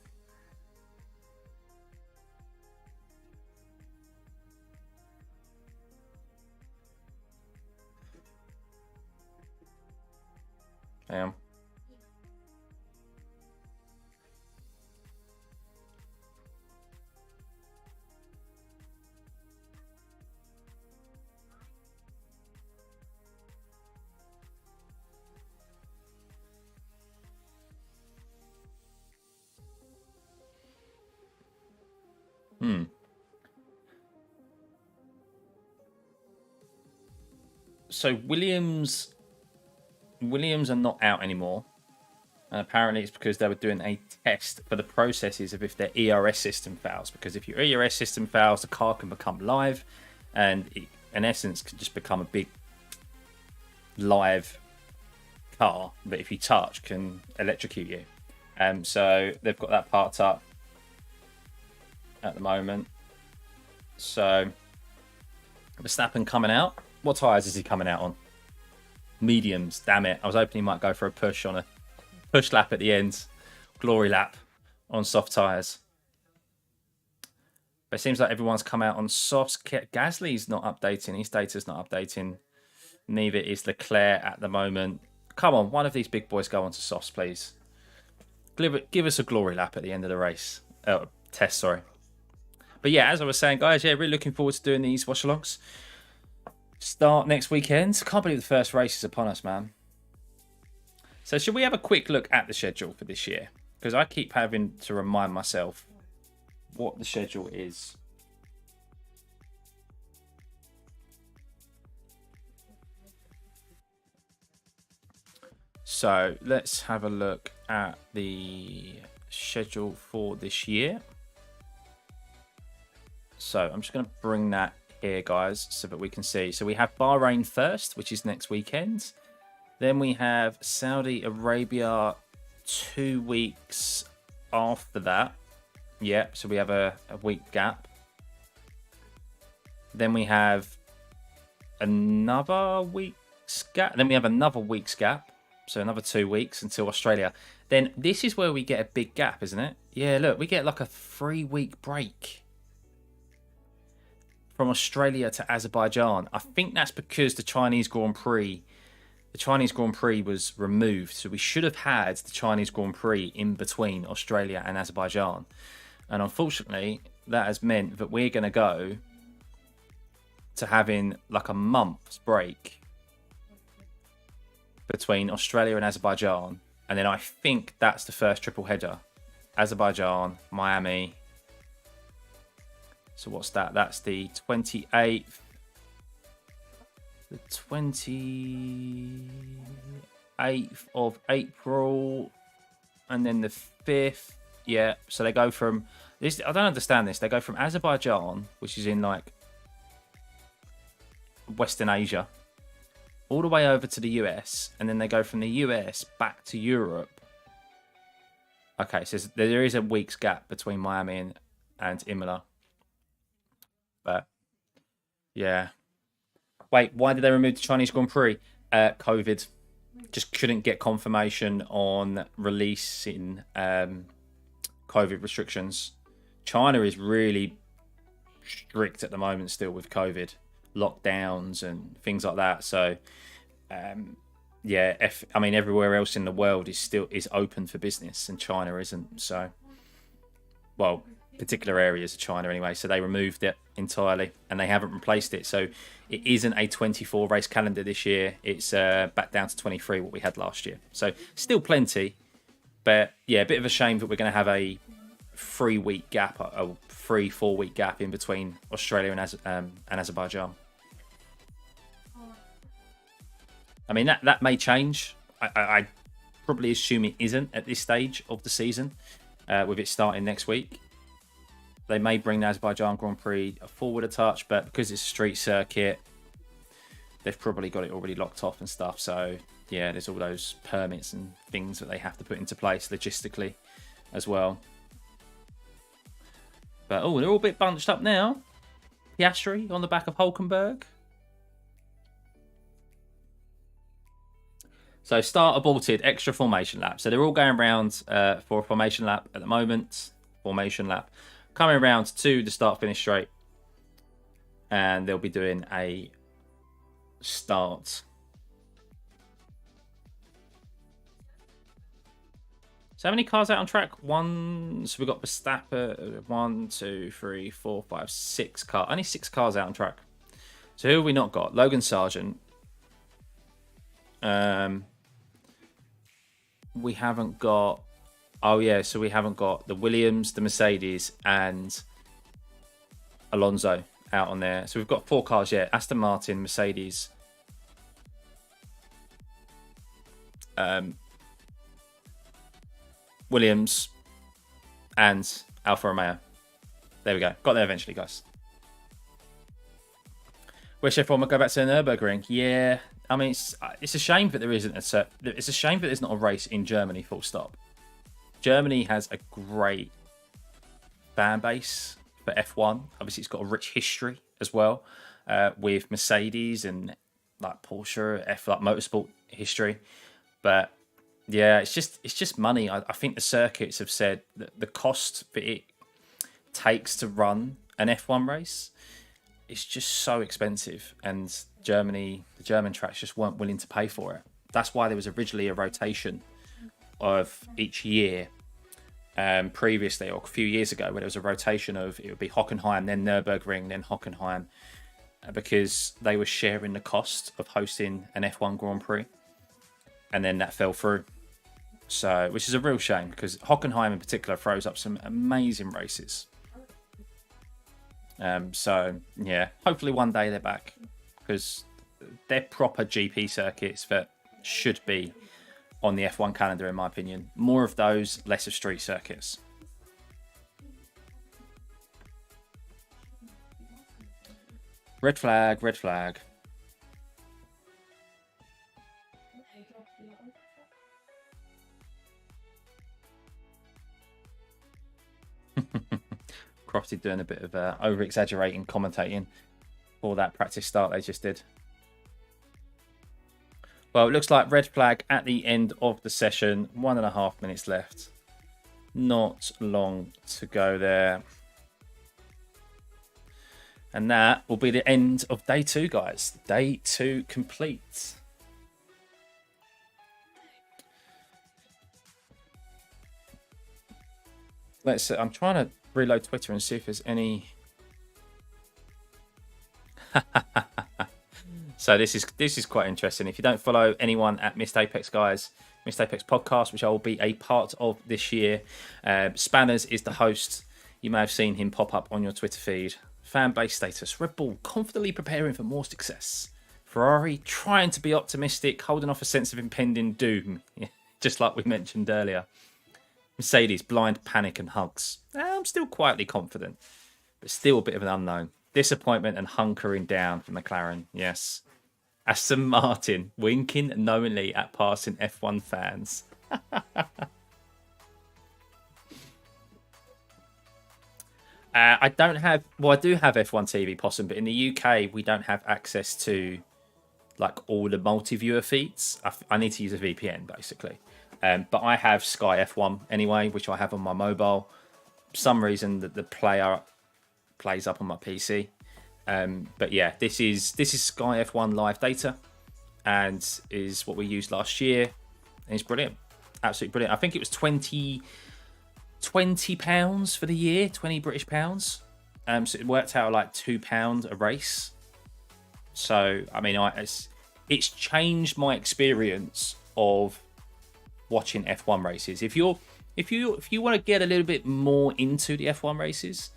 Damn. So Williams are not out anymore. And apparently it's because they were doing a test for the processes of if their ERS system fails. Because if your ERS system fails, the car can become live. And it, in essence, can just become a big live car. But if you touch, can electrocute you. So they've got that parked up at the moment. So Verstappen coming out. What tyres is he coming out on? Mediums, damn it. I was hoping he might go for a push on a push lap at the end. Glory lap on soft tyres. But it seems like everyone's come out on softs. Gasly's not updating. His data's not updating. Neither is Leclerc at the moment. Come on, one of these big boys go on to softs, please. Give us a glory lap at the end of the race. Test, sorry. But yeah, as I was saying, guys, yeah, really looking forward to doing these watch-alongs. Start next weekend. Can't believe the first race is upon us, man. So should we have a quick look at the schedule for this year? Because I keep having to remind myself what the schedule is. So let's have a look at the schedule for this year. So I'm just going to bring that here, guys, so that we can see. So we have Bahrain first, which is next weekend. Then we have Saudi Arabia 2 weeks after that. Yeah, so we have a week gap. Then we have another week's gap. Then we have another week's gap. So another 2 weeks until Australia. Then this is where we get a big gap, isn't it? Yeah, look, we get like a 3-week break from Australia to Azerbaijan. I think that's because the Chinese Grand Prix was removed. So we should have had the Chinese Grand Prix in between Australia and Azerbaijan. And unfortunately, that has meant that we're going to go to having like a month's break between Australia and Azerbaijan. And then I think that's the first triple header. Azerbaijan, Miami. So what's that? That's the 28th. The 28th of April. And then the 5th. Yeah. So they go from this. I don't understand this. They go from Azerbaijan, which is in like Western Asia, all the way over to the US. And then they go from the US back to Europe. Okay. So there is a week's gap between Miami and Imola. But yeah. Wait, why did they remove the Chinese Grand Prix? COVID. Just couldn't get confirmation on releasing COVID restrictions. China is really strict at the moment still with COVID. Lockdowns and things like that. So yeah, I mean everywhere else in the world is open for business and China isn't. So well, particular areas of China anyway, so they removed it entirely and they haven't replaced it. So it isn't a 24 race calendar this year. It's back down to 23, what we had last year. So still plenty, but yeah, a bit of a shame that we're going to have a 3-week gap, a 3-4 week gap in between Australia and Azerbaijan. I mean, that may change. I probably assume it isn't at this stage of the season, with it starting next week. They may bring the Azerbaijan Grand Prix forward a touch, but because it's a street circuit, they've probably got it already locked off and stuff. So yeah, there's all those permits and things that they have to put into place logistically as well. But oh, they're all a bit bunched up now. Piastri on the back of Hulkenberg. So start aborted, extra formation lap. So they're all going around for a formation lap at the moment. Formation lap. Coming around to the start-finish straight. And they'll be doing a start. So how many cars out on track? One. So we've got Verstappen. 1, 2, 3, 4, 5, 6 cars. Only 6 cars out on track. So who have we not got? Logan Sargent. We haven't got... Oh, yeah. So we haven't got the Williams, the Mercedes, and Alonso out on there. So we've got 4 cars yet. Aston Martin, Mercedes, Williams, and Alfa Romeo. There we go. Got there eventually, guys. Wish everyone would go back to the Nürburgring. Yeah, I mean, it's a shame that there isn't it's a shame that there's not a race in Germany, full stop. Germany has a great fan base for F1. Obviously, it's got a rich history as well, with Mercedes and like Porsche, like motorsport history. But yeah, it's just money. I think the circuits have said that the cost that it takes to run an F1 race is just so expensive, and the German tracks just weren't willing to pay for it. That's why there was originally a rotation of each year previously, or a few years ago, where there was a rotation of, it would be Hockenheim, then Nürburgring, then Hockenheim, because they were sharing the cost of hosting an F1 Grand Prix, and then that fell through. So, which is a real shame, because Hockenheim in particular throws up some amazing races. So yeah, hopefully one day they're back, because they're proper GP circuits that should be on the F1 calendar, in my opinion. More of those, less of street circuits. Red flag, red flag. Crofty doing a bit of over-exaggerating commentating for that practice start they just did. Well, it looks like red flag at the end of the session. 1.5 minutes left. Not long to go there. And that will be the end of day 2, guys. Day 2 complete. Let's see. I'm trying to reload Twitter and see if there's any. So this is quite interesting. If you don't follow anyone at Missed Apex, guys, Missed Apex podcast, which I will be a part of this year, Spanners is the host. You may have seen him pop up on your Twitter feed. Fan base status: Red Bull confidently preparing for more success. Ferrari trying to be optimistic, holding off a sense of impending doom, just like we mentioned earlier. Mercedes, blind panic and hugs. I'm still quietly confident, but still a bit of an unknown. Disappointment and hunkering down for McLaren, yes. Aston Martin, winking knowingly at passing F1 fans. I do have F1 TV, Possum, but in the UK, we don't have access to like all the multi-viewer feeds. I need to use a VPN, basically. But I have Sky F1 anyway, which I have on my mobile. For some reason the player plays up on my PC. But yeah, this is Sky F1 live data, and is what we used last year. And it's brilliant, absolutely brilliant. I think it was £20 for the year, £20 British. So it worked out like £2 a race. So I mean, it's changed my experience of watching F1 races. If you're if you want to get a little bit more into the F1 races,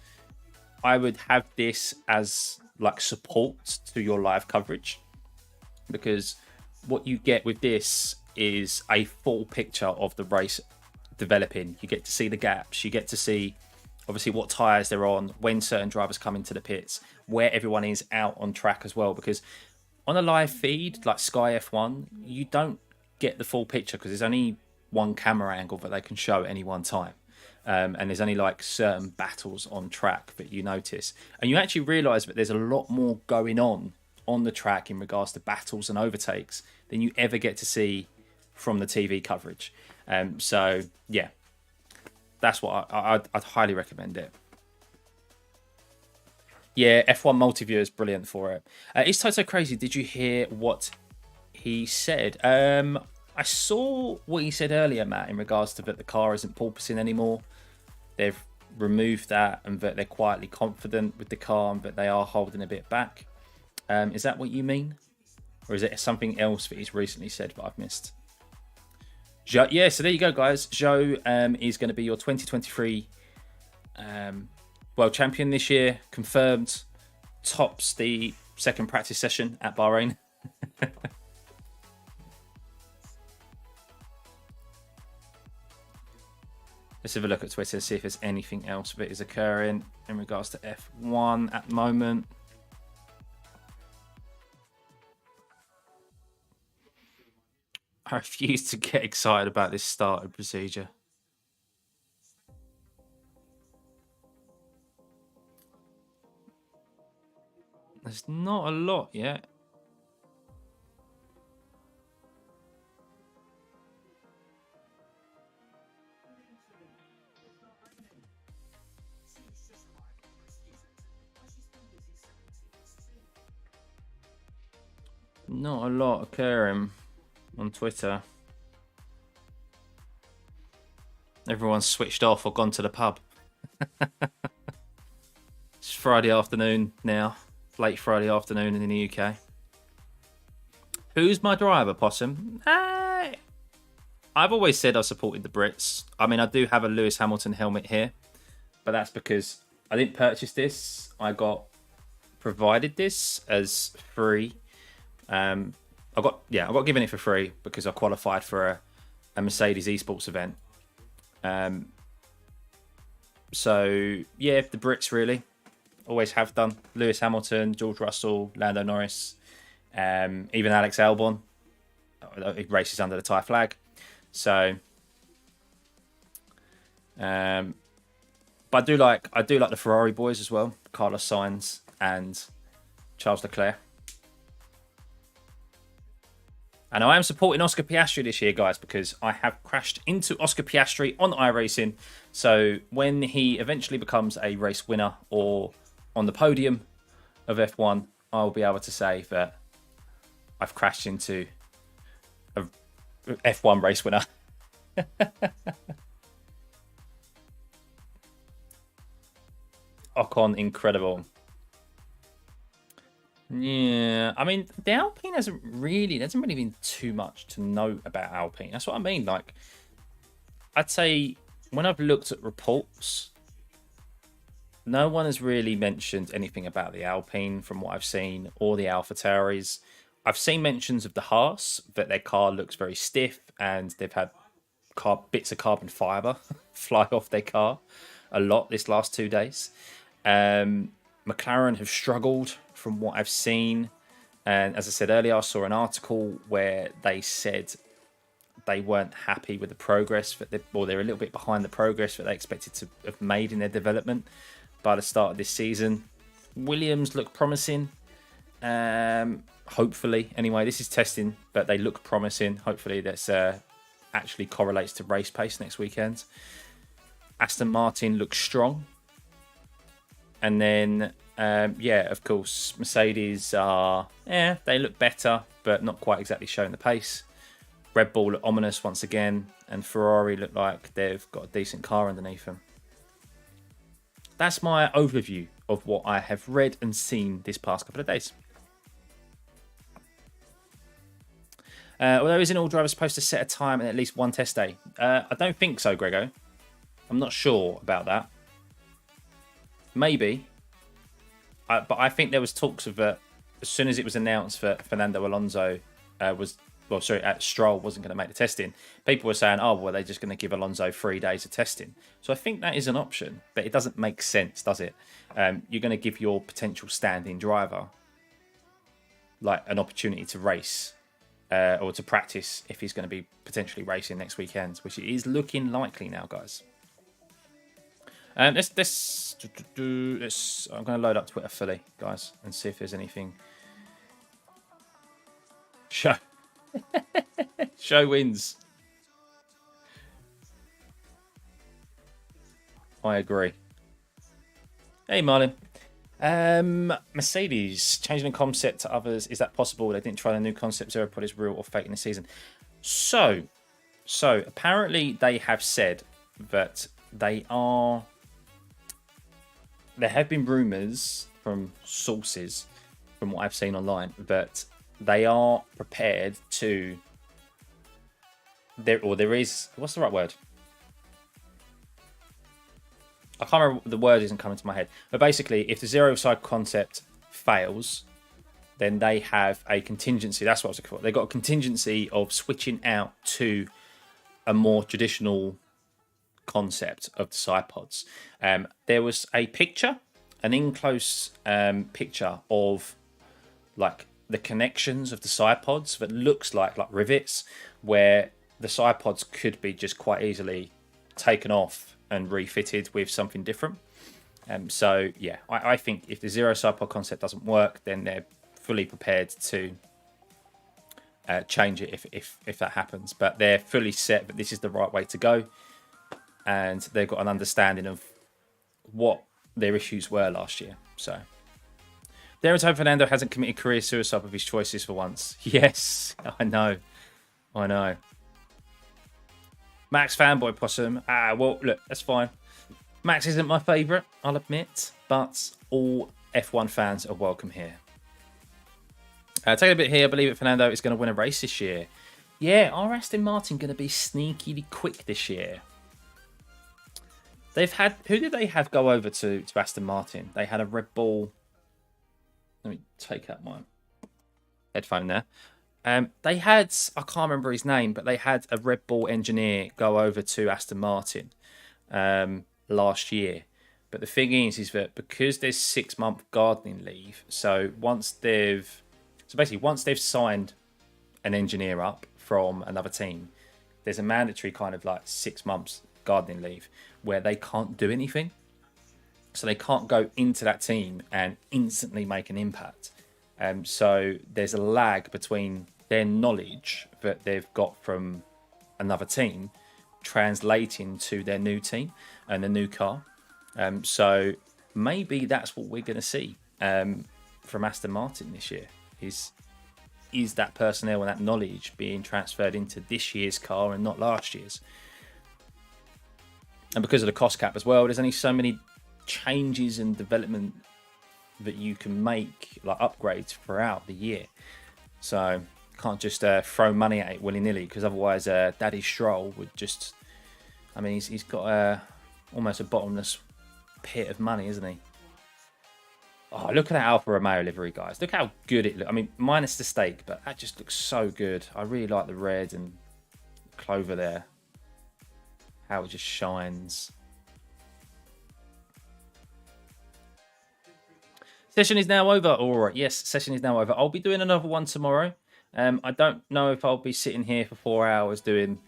I would have this as like support to your live coverage, because what you get with this is a full picture of the race developing. You get to see the gaps, you get to see obviously what tyres they're on, when certain drivers come into the pits, where everyone is out on track as well, because on a live feed like Sky F1 you don't get the full picture because there's only one camera angle that they can show at any one time, and there's only like certain battles on track that you notice, and you actually realise that there's a lot more going on the track in regards to battles and overtakes than you ever get to see from the TV coverage. So yeah, that's what I'd highly recommend it. Yeah, F1 multi-viewer is brilliant for it. Is Toto crazy? Did you hear what he said? I saw what he said earlier, Matt, in regards to that the car isn't porpoising anymore. They've removed that and that they're quietly confident with the car and that they are holding a bit back. Is that what you mean? Or is it something else that he's recently said that I've missed? Joe, yeah, so there you go, guys. Joe is going to be your 2023 world champion this year. Confirmed. Tops the second practice session at Bahrain. Let's have a look at Twitter, see if there's anything else that is occurring in regards to F1 at the moment. I refuse to get excited about this starter procedure. There's not a lot yet. Not a lot occurring on Twitter. Everyone's switched off or gone to the pub. It's Friday afternoon now. Late Friday afternoon in the UK. Who's my driver, Possum? I've always said I've supported the Brits. I mean, I do have a Lewis Hamilton helmet here, but that's because I didn't purchase this. I got provided this as free. I got given it for free because I qualified for a Mercedes esports event. So yeah, the Brits really always have done. Lewis Hamilton, George Russell, Lando Norris, even Alex Albon. He races under the Thai flag. So, but I do like the Ferrari boys as well, Carlos Sainz and Charles Leclerc. And I am supporting Oscar Piastri this year, guys, because I have crashed into Oscar Piastri on iRacing. So when he eventually becomes a race winner or on the podium of F1, I'll be able to say that I've crashed into a F1 race winner. Ocon, incredible. Yeah, I mean, the Alpine hasn't really been too much to know about Alpine. That's what I mean. Like, I'd say when I've looked at reports, no one has really mentioned anything about the Alpine from what I've seen, or the AlphaTauris. I've seen mentions of the Haas, that their car looks very stiff and they've had bits of carbon fibre fly off their car a lot this last 2 days. McLaren have struggled from what I've seen, and as I said earlier, I saw an article where they said they weren't happy with the progress that they're a little bit behind the progress that they expected to have made in their development by the start of this season. Williams look promising, hopefully. Anyway, this is testing, but they look promising. Hopefully that's actually correlates to race pace next weekend. Aston Martin looks strong. And then, of course, Mercedes are, they look better, but not quite exactly showing the pace. Red Bull look ominous once again, and Ferrari look like they've got a decent car underneath them. That's my overview of what I have read and seen this past couple of days. Although isn't all drivers supposed to set a time and at least one test day? I don't think so, Grego. I'm not sure about that. Maybe. But I think there was talks of as soon as it was announced that Fernando Alonso Stroll wasn't going to make the testing, people were saying, oh, well, they're just going to give Alonso 3 days of testing. So I think that is an option, but it doesn't make sense, does it? You're going to give your potential standing driver like an opportunity to race or to practice if he's going to be potentially racing next weekend, which is looking likely now, guys. I'm going to load up Twitter fully, guys, and see if there's anything. Show wins. I agree. Hey, Marlon. Mercedes changing the concept to others. Is that possible? They didn't try the new concept. Zero pod is real or fake in the season. So apparently they have said that there have been rumours from sources, from what I've seen online, that they are prepared to. There is. What's the right word? I can't remember. The word isn't coming to my head. But basically, if the zero side concept fails, then they have a contingency. That's what I was looking for. They've got a contingency of switching out to a more traditional concept of the side pods. There was a picture, an in-close picture of like the connections of the side pods that looks like rivets, where the side pods could be just quite easily taken off and refitted with something different. So yeah, I think if the zero side pod concept doesn't work, then they're fully prepared to change it if that happens. But they're fully set that this is the right way to go, and they've got an understanding of what their issues were last year. So Darren Fernando hasn't committed career suicide with his choices for once. Yes, I know. Max fanboy possum. Well, look, that's fine. Max isn't my favourite, I'll admit, but all F1 fans are welcome here. Take a bit here. I believe that Fernando is going to win a race this year. Yeah, are Aston Martin going to be sneakily quick this year? They've had. Who did they have go over to Aston Martin? They had a Red Bull. Let me take out my headphone there. They had, I can't remember his name, but they had a Red Bull engineer go over to Aston Martin last year. But the thing is that because there's 6-month gardening leave, so once they've signed an engineer up from another team, there's a mandatory kind of like 6 months gardening leave where they can't do anything. So they can't go into that team and instantly make an impact. So there's a lag between their knowledge that they've got from another team translating to their new team and the new car. So maybe that's what we're going to see from Aston Martin this year. Is that personnel and that knowledge being transferred into this year's car and not last year's? And because of the cost cap as well, there's only so many changes and development that you can make, like upgrades throughout the year. So can't just throw money at it willy-nilly, because otherwise Daddy Stroll would just, I mean, he's got almost a bottomless pit of money, isn't he? Oh, look at that Alfa Romeo livery, guys. Look how good it looks. I mean, minus the stake, but that just looks so good. I really like the red and clover there. How it just shines. Session is now over. All right, yes, session is now over. I'll be doing another one tomorrow. I don't know if I'll be sitting here for 4 hours doing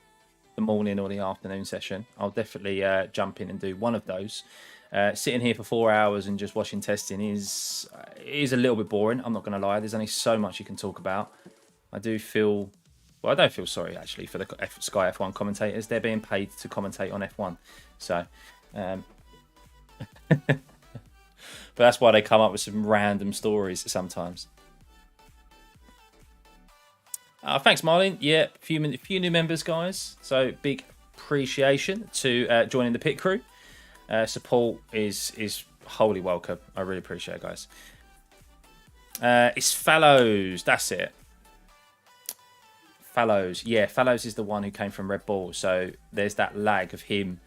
the morning or the afternoon session. I'll definitely jump in and do one of those. Sitting here for 4 hours and just watching testing is a little bit boring. I'm not going to lie. There's only so much you can talk about. I don't feel sorry actually for the Sky F1 commentators. They're being paid to commentate on F1, so. But that's why they come up with some random stories sometimes. Thanks, Marlon. Yeah, a few new members, guys. So big appreciation to joining the pit crew. Support is wholly welcome. I really appreciate it, guys. It's Fallows. That's it. Fallows. Yeah, Fallows is the one who came from Red Bull. So there's that lag of him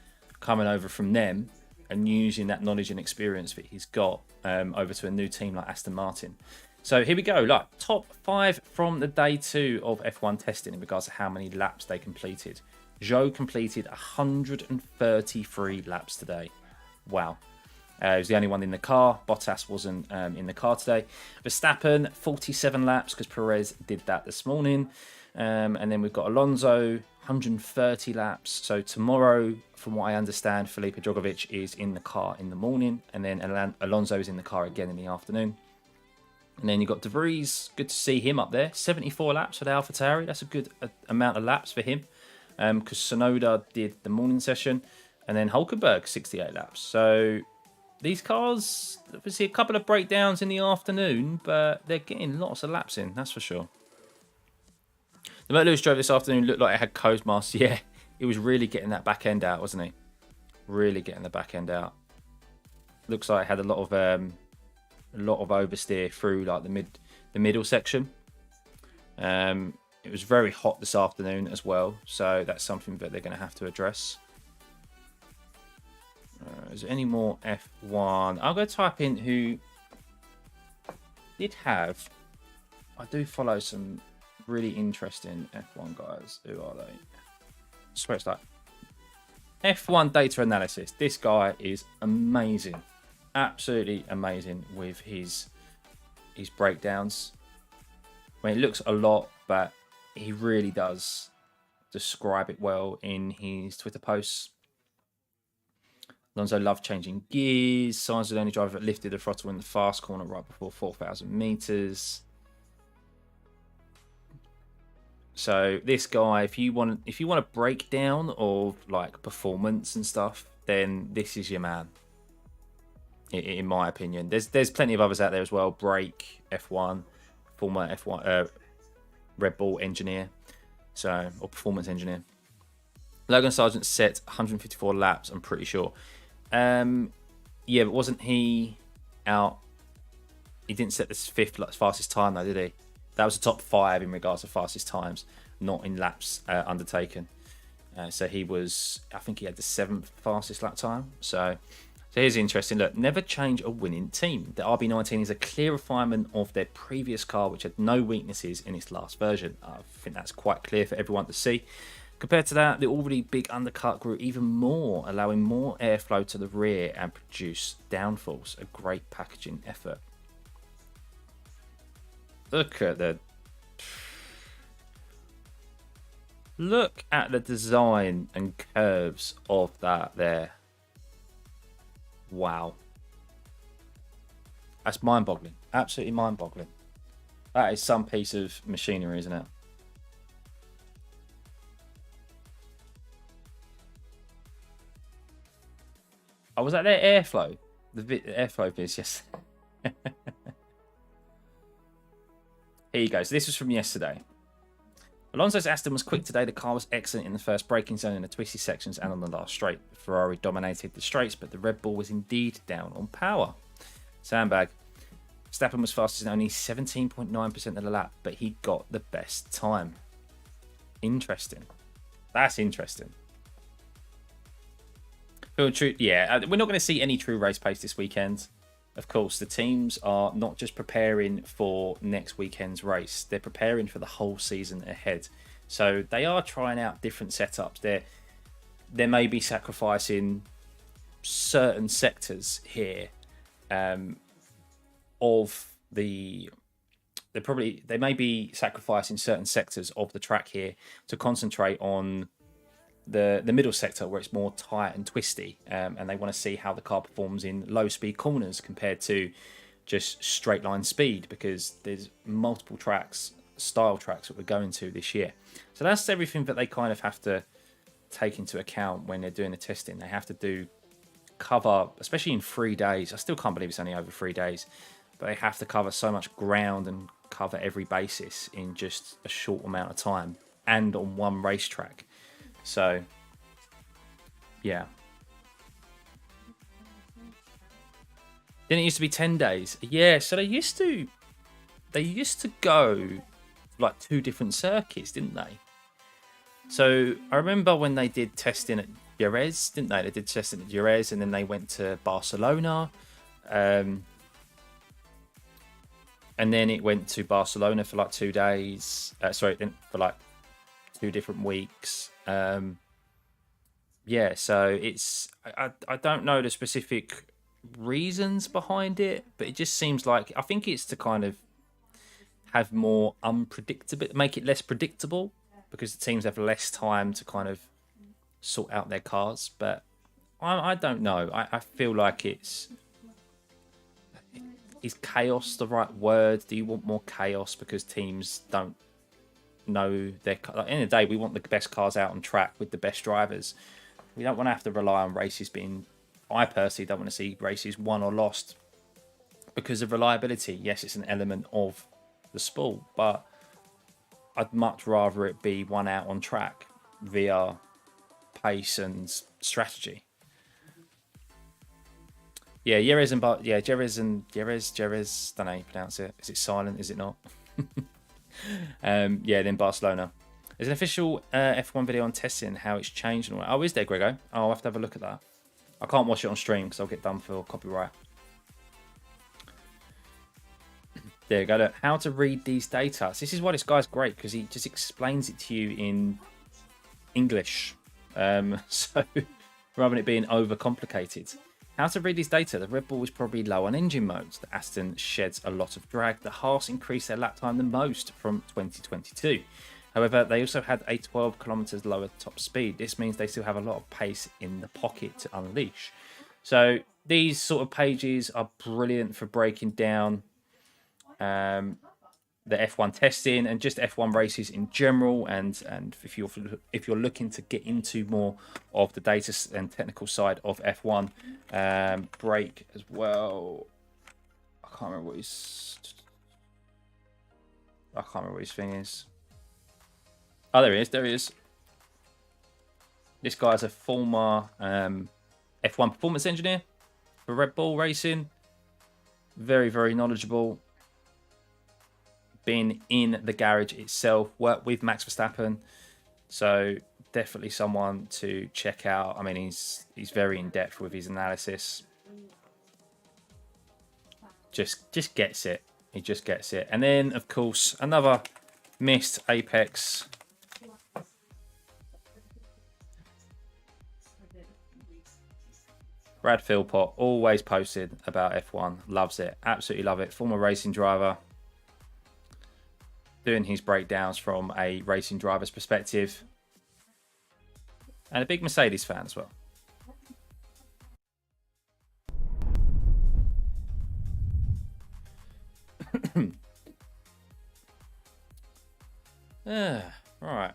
coming over from them and using that knowledge and experience that he's got over to a new team like Aston Martin. So here we go, like top 5 from the day 2 of F1 testing in regards to how many laps they completed. Zhou completed 133 laps today. Wow. He was the only one in the car. Bottas wasn't in the car today. Verstappen, 47 laps because Perez did that this morning. And then we've got Alonso, 130 laps. So tomorrow, from what I understand, Felipe Drugovich is in the car in the morning. And then Alonso is in the car again in the afternoon. And then you've got De Vries. Good to see him up there. 74 laps for the AlphaTauri. That's a good amount of laps for him. Because Sonoda did the morning session. And then Hulkenberg, 68 laps. So these cars, obviously a couple of breakdowns in the afternoon, but they're getting lots of laps in, that's for sure. The Mert Lewis drove this afternoon looked like it had closed masts. Yeah, he was really getting that back end out, wasn't he? Really getting the back end out. Looks like it had a lot of oversteer through like the middle section. It was very hot this afternoon as well, so that's something that they're going to have to address. Is there any more F1? I'll go type in who did have. I do follow some really interesting F1 guys. Who are they? I swear it's like F1 data analysis. This guy is amazing, absolutely amazing with his breakdowns. I mean, it looks a lot, but he really does describe it well in his Twitter posts. Alonso loved changing gears. Sainz was the only driver that lifted the throttle in the fast corner right before 4,000 meters. So this guy, if you want a breakdown of like performance and stuff, then this is your man. In my opinion, there's plenty of others out there as well. Brake, F1, former F1 Red Bull engineer, or performance engineer. Logan Sargent set 154 laps. I'm pretty sure. Yeah, but wasn't he out? He didn't set the 5th fastest time though, did he? That was the top 5 in regards to fastest times, not in laps undertaken. So he was, I think he had the 7th fastest lap time. So here's interesting. Look, never change a winning team. The RB19 is a clear refinement of their previous car, which had no weaknesses in its last version. I think that's quite clear for everyone to see. Compared to that, the already big undercut grew even more, allowing more airflow to the rear and produce downforce. A great packaging effort. Look at the design and curves of that there. Wow. That's mind-boggling. Absolutely mind-boggling. That is some piece of machinery, isn't it? Oh, was that their airflow? The airflow viz, yes. Here you go. So this was from yesterday. Alonso's Aston was quick today. The car was excellent in the first braking zone in the twisty sections and on the last straight. The Ferrari dominated the straights, but the Red Bull was indeed down on power. Sandbag. Verstappen was fastest in only 17.9% of the lap, but he got the best time. Interesting. That's interesting. Yeah, we're not going to see any true race pace this weekend. Of course, the teams are not just preparing for next weekend's race. They're preparing for the whole season ahead. So they are trying out different setups. They may be sacrificing certain sectors here of the... They may be sacrificing certain sectors of the track here to concentrate on the middle sector where it's more tight and twisty, and they want to see how the car performs in low speed corners compared to just straight line speed, because there's multiple style tracks that we're going to this year. So that's everything that they kind of have to take into account when they're doing the testing. They have to cover, especially in 3 days. I still can't believe it's only over 3 days, but they have to cover so much ground and cover every basis in just a short amount of time and on one racetrack. So, yeah. Didn't it used to be 10 days? Yeah, so they used to go like 2 different circuits, didn't they? So I remember when they did testing at Jerez, didn't they? They did testing at Jerez, and then they went to Barcelona. And then it went to Barcelona for like 2 days. Sorry, for like 2 different weeks. Yeah, so it's I don't know the specific reasons behind it, but it just seems like I think it's to kind of have more unpredictable, make it less predictable, because the teams have less time to kind of sort out their cars. But I don't know. I feel like is chaos the right word? Do you want more chaos because teams don't know their car? At the end of the day, we want the best cars out on track with the best drivers. We don't want to have to rely on races being... I personally don't want to see races won or lost because of reliability. Yes, it's an element of the sport, but I'd much rather it be won out on track via pace and strategy. Yeah, Jerez, don't know how you pronounce it. Is it silent? Is it not? Yeah, then Barcelona. There's an official F1 video on testing, how it's changed and all that. Oh, is there, Grego? Oh, I'll have to have a look at that. I can't watch it on stream because I'll get done for copyright. There you go. Look, how to read these data. So this is why this guy's great, because he just explains it to you in English. So rather than it being overcomplicated. How to read these data. The Red Bull is probably low on engine modes. The Aston sheds a lot of drag. The Haas increased their lap time the most from 2022. However, they also had a 12 kilometers lower top speed. This means they still have a lot of pace in the pocket to unleash. So these sort of pages are brilliant for breaking down the F1 testing and just F1 races in general. And if you're looking to get into more of the data and technical side of F1, break as well. I can't remember what his thing is. Oh, there he is. There he is. This guy's a former F1 performance engineer for Red Bull Racing. Very, very knowledgeable. Been in the garage itself. Worked with Max Verstappen. So definitely someone to check out. I mean, he's very in depth with his analysis. Just gets it. He just gets it. And then, of course, another missed Apex. Brad Philpott, always posted about F1. Loves it. Absolutely love it. Former racing driver. Doing his breakdowns from a racing driver's perspective. And a big Mercedes fan as well. Right.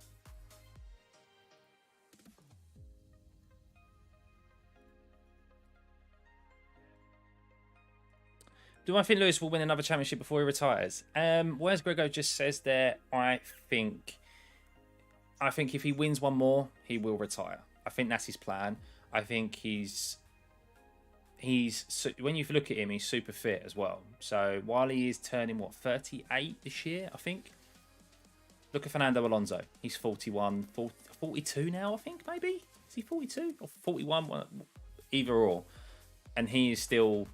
Do I think Lewis will win another championship before he retires? Whereas Grego just says there, I think if he wins one more, he will retire. I think that's his plan. I think he's when you look at him, he's super fit as well. So while he is turning 38 this year, I think. Look at Fernando Alonso. He's 41, 42 now, I think, maybe. Is he 42 or 41? Either or. And he is still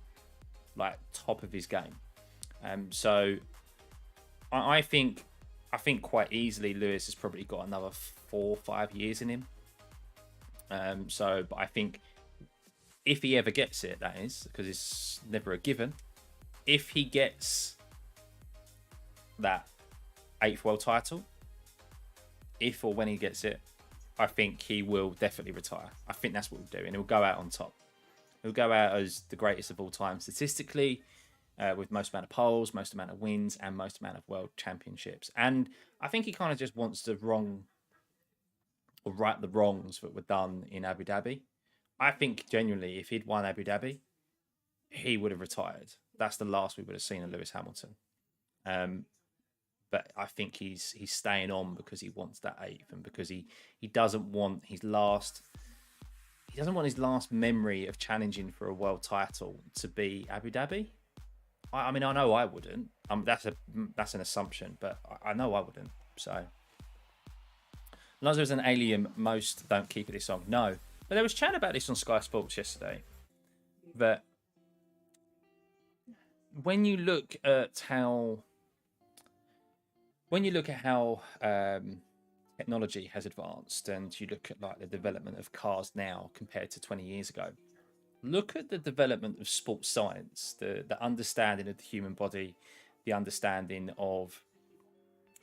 like top of his game. So I think quite easily Lewis has probably got another 4 or 5 years in him. But I think if he ever gets it, that is, because it's never a given. If he gets that 8th world title, if or when he gets it, I think he will definitely retire. I think that's what he'll do, and he'll go out on top. He'll go out as the greatest of all time statistically, with most amount of poles, most amount of wins, and most amount of world championships. And I think he kind of just wants to right the wrongs that were done in Abu Dhabi. I think genuinely, if he'd won Abu Dhabi, he would have retired. That's the last we would have seen of Lewis Hamilton. But I think he's staying on because he wants that 8th, and because he doesn't want his last. He doesn't want his last memory of challenging for a world title to be Abu Dhabi. I mean, I know I wouldn't. That's an assumption, but I know I wouldn't. So, Lonzo is an alien. Most don't keep it this long. No, But there was chat about this on Sky Sports yesterday, that when you look at how technology has advanced, and you look at like the development of cars now compared to 20 years ago, look at the development of sports science, the understanding of the human body, the understanding of,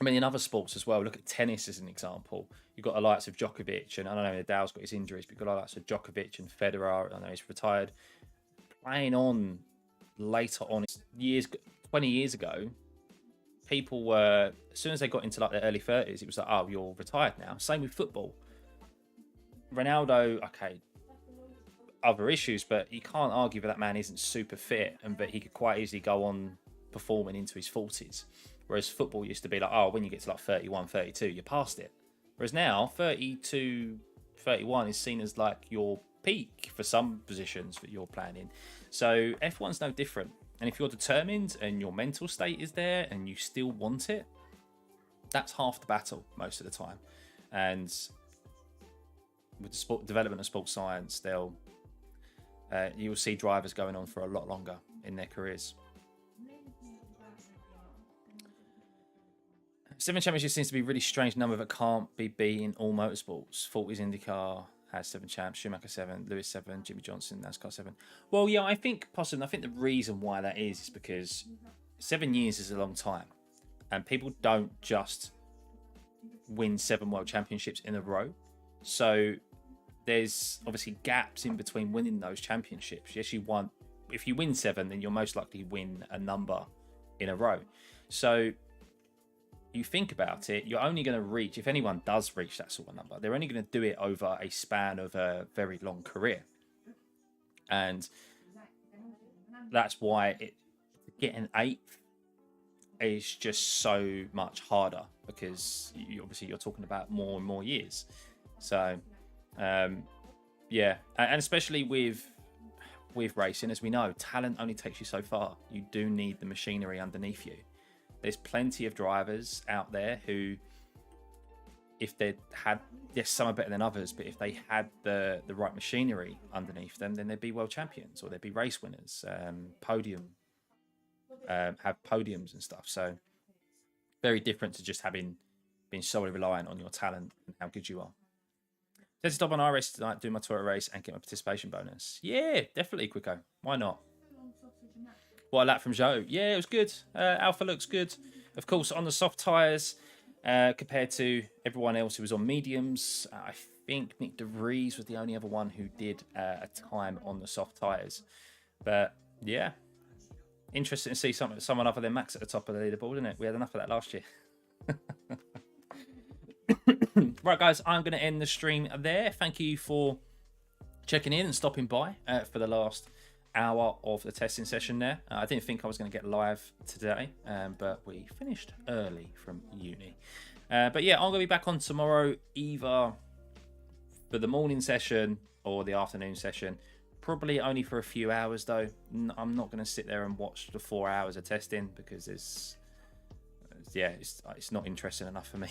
I mean, in other sports as well. Look at tennis as an example. You've got the likes of Djokovic, and I don't know, Nadal's got his injuries, but you've got the likes of Djokovic and Federer. I know he's retired. Playing on later on, 20 years ago, people were, as soon as they got into like their early 30s, it was like, oh, you're retired now. Same with football. Ronaldo, okay, other issues, but you can't argue that man isn't super fit, and that he could quite easily go on performing into his 40s. Whereas football used to be like, oh, when you get to like 31, 32, you're past it. Whereas now, 32, 31 is seen as like your peak for some positions that you're playing in. So F1's no different. And if you're determined and your mental state is there and you still want it, that's half the battle most of the time. And with the development of sports science, you'll see drivers going on for a lot longer in their careers. 7 championships seems to be a really strange number that can't be beat in all motorsports. 40s IndyCar has 7 champs, Schumacher 7, Lewis 7, Jimmy Johnson, NASCAR 7. Well, yeah, I think possibly. I think the reason why that is because 7 years is a long time, and people don't just win 7 world championships in a row. So there's obviously gaps in between winning those championships. Yes, if you win 7, then you'll most likely win a number in a row. So you think about it, you're only going to reach, if anyone does reach that sort of number, they're only going to do it over a span of a very long career. And that's why getting 8th is just so much harder, because obviously you're talking about more and more years. So yeah, and especially with racing, as we know, talent only takes you so far. You do need the machinery underneath you. There's plenty of drivers out there who, if they had, yes, some are better than others, but if they had the right machinery underneath them, then they'd be world champions, or they'd be race winners, have podiums and stuff. So very different to just being solely reliant on your talent and how good you are. Let's stop on our race tonight, do my tour race, and get my participation bonus. Yeah, definitely, Quicko. Why not? What a lap from Joe. Yeah, it was good. Alpha looks good. Of course, on the soft tyres, compared to everyone else who was on mediums, I think Nick De Vries was the only other one who did a time on the soft tyres. But yeah, interesting to see someone other than Max at the top of the leaderboard, isn't it? We had enough of that last year. Right, guys, I'm going to end the stream there. Thank you for checking in and stopping by for the last hour of the testing session there. I didn't think I was going to get live today, but we finished early from uni. But yeah, I'm going to be back on tomorrow, either for the morning session or the afternoon session. Probably only for a few hours, though. I'm not going to sit there and watch the 4 hours of testing, because it's not interesting enough for me.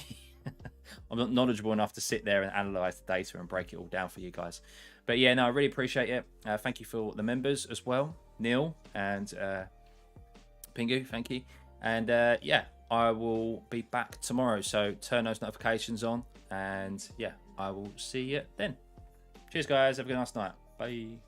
I'm not knowledgeable enough to sit there and analyze the data and break it all down for you guys. But yeah, no, I really appreciate it. Thank you for the members as well, Neil and Pingu, thank you. And yeah, I will be back tomorrow, so turn those notifications on, and yeah, I will see you then. Cheers, guys. Have a good nice night. Bye.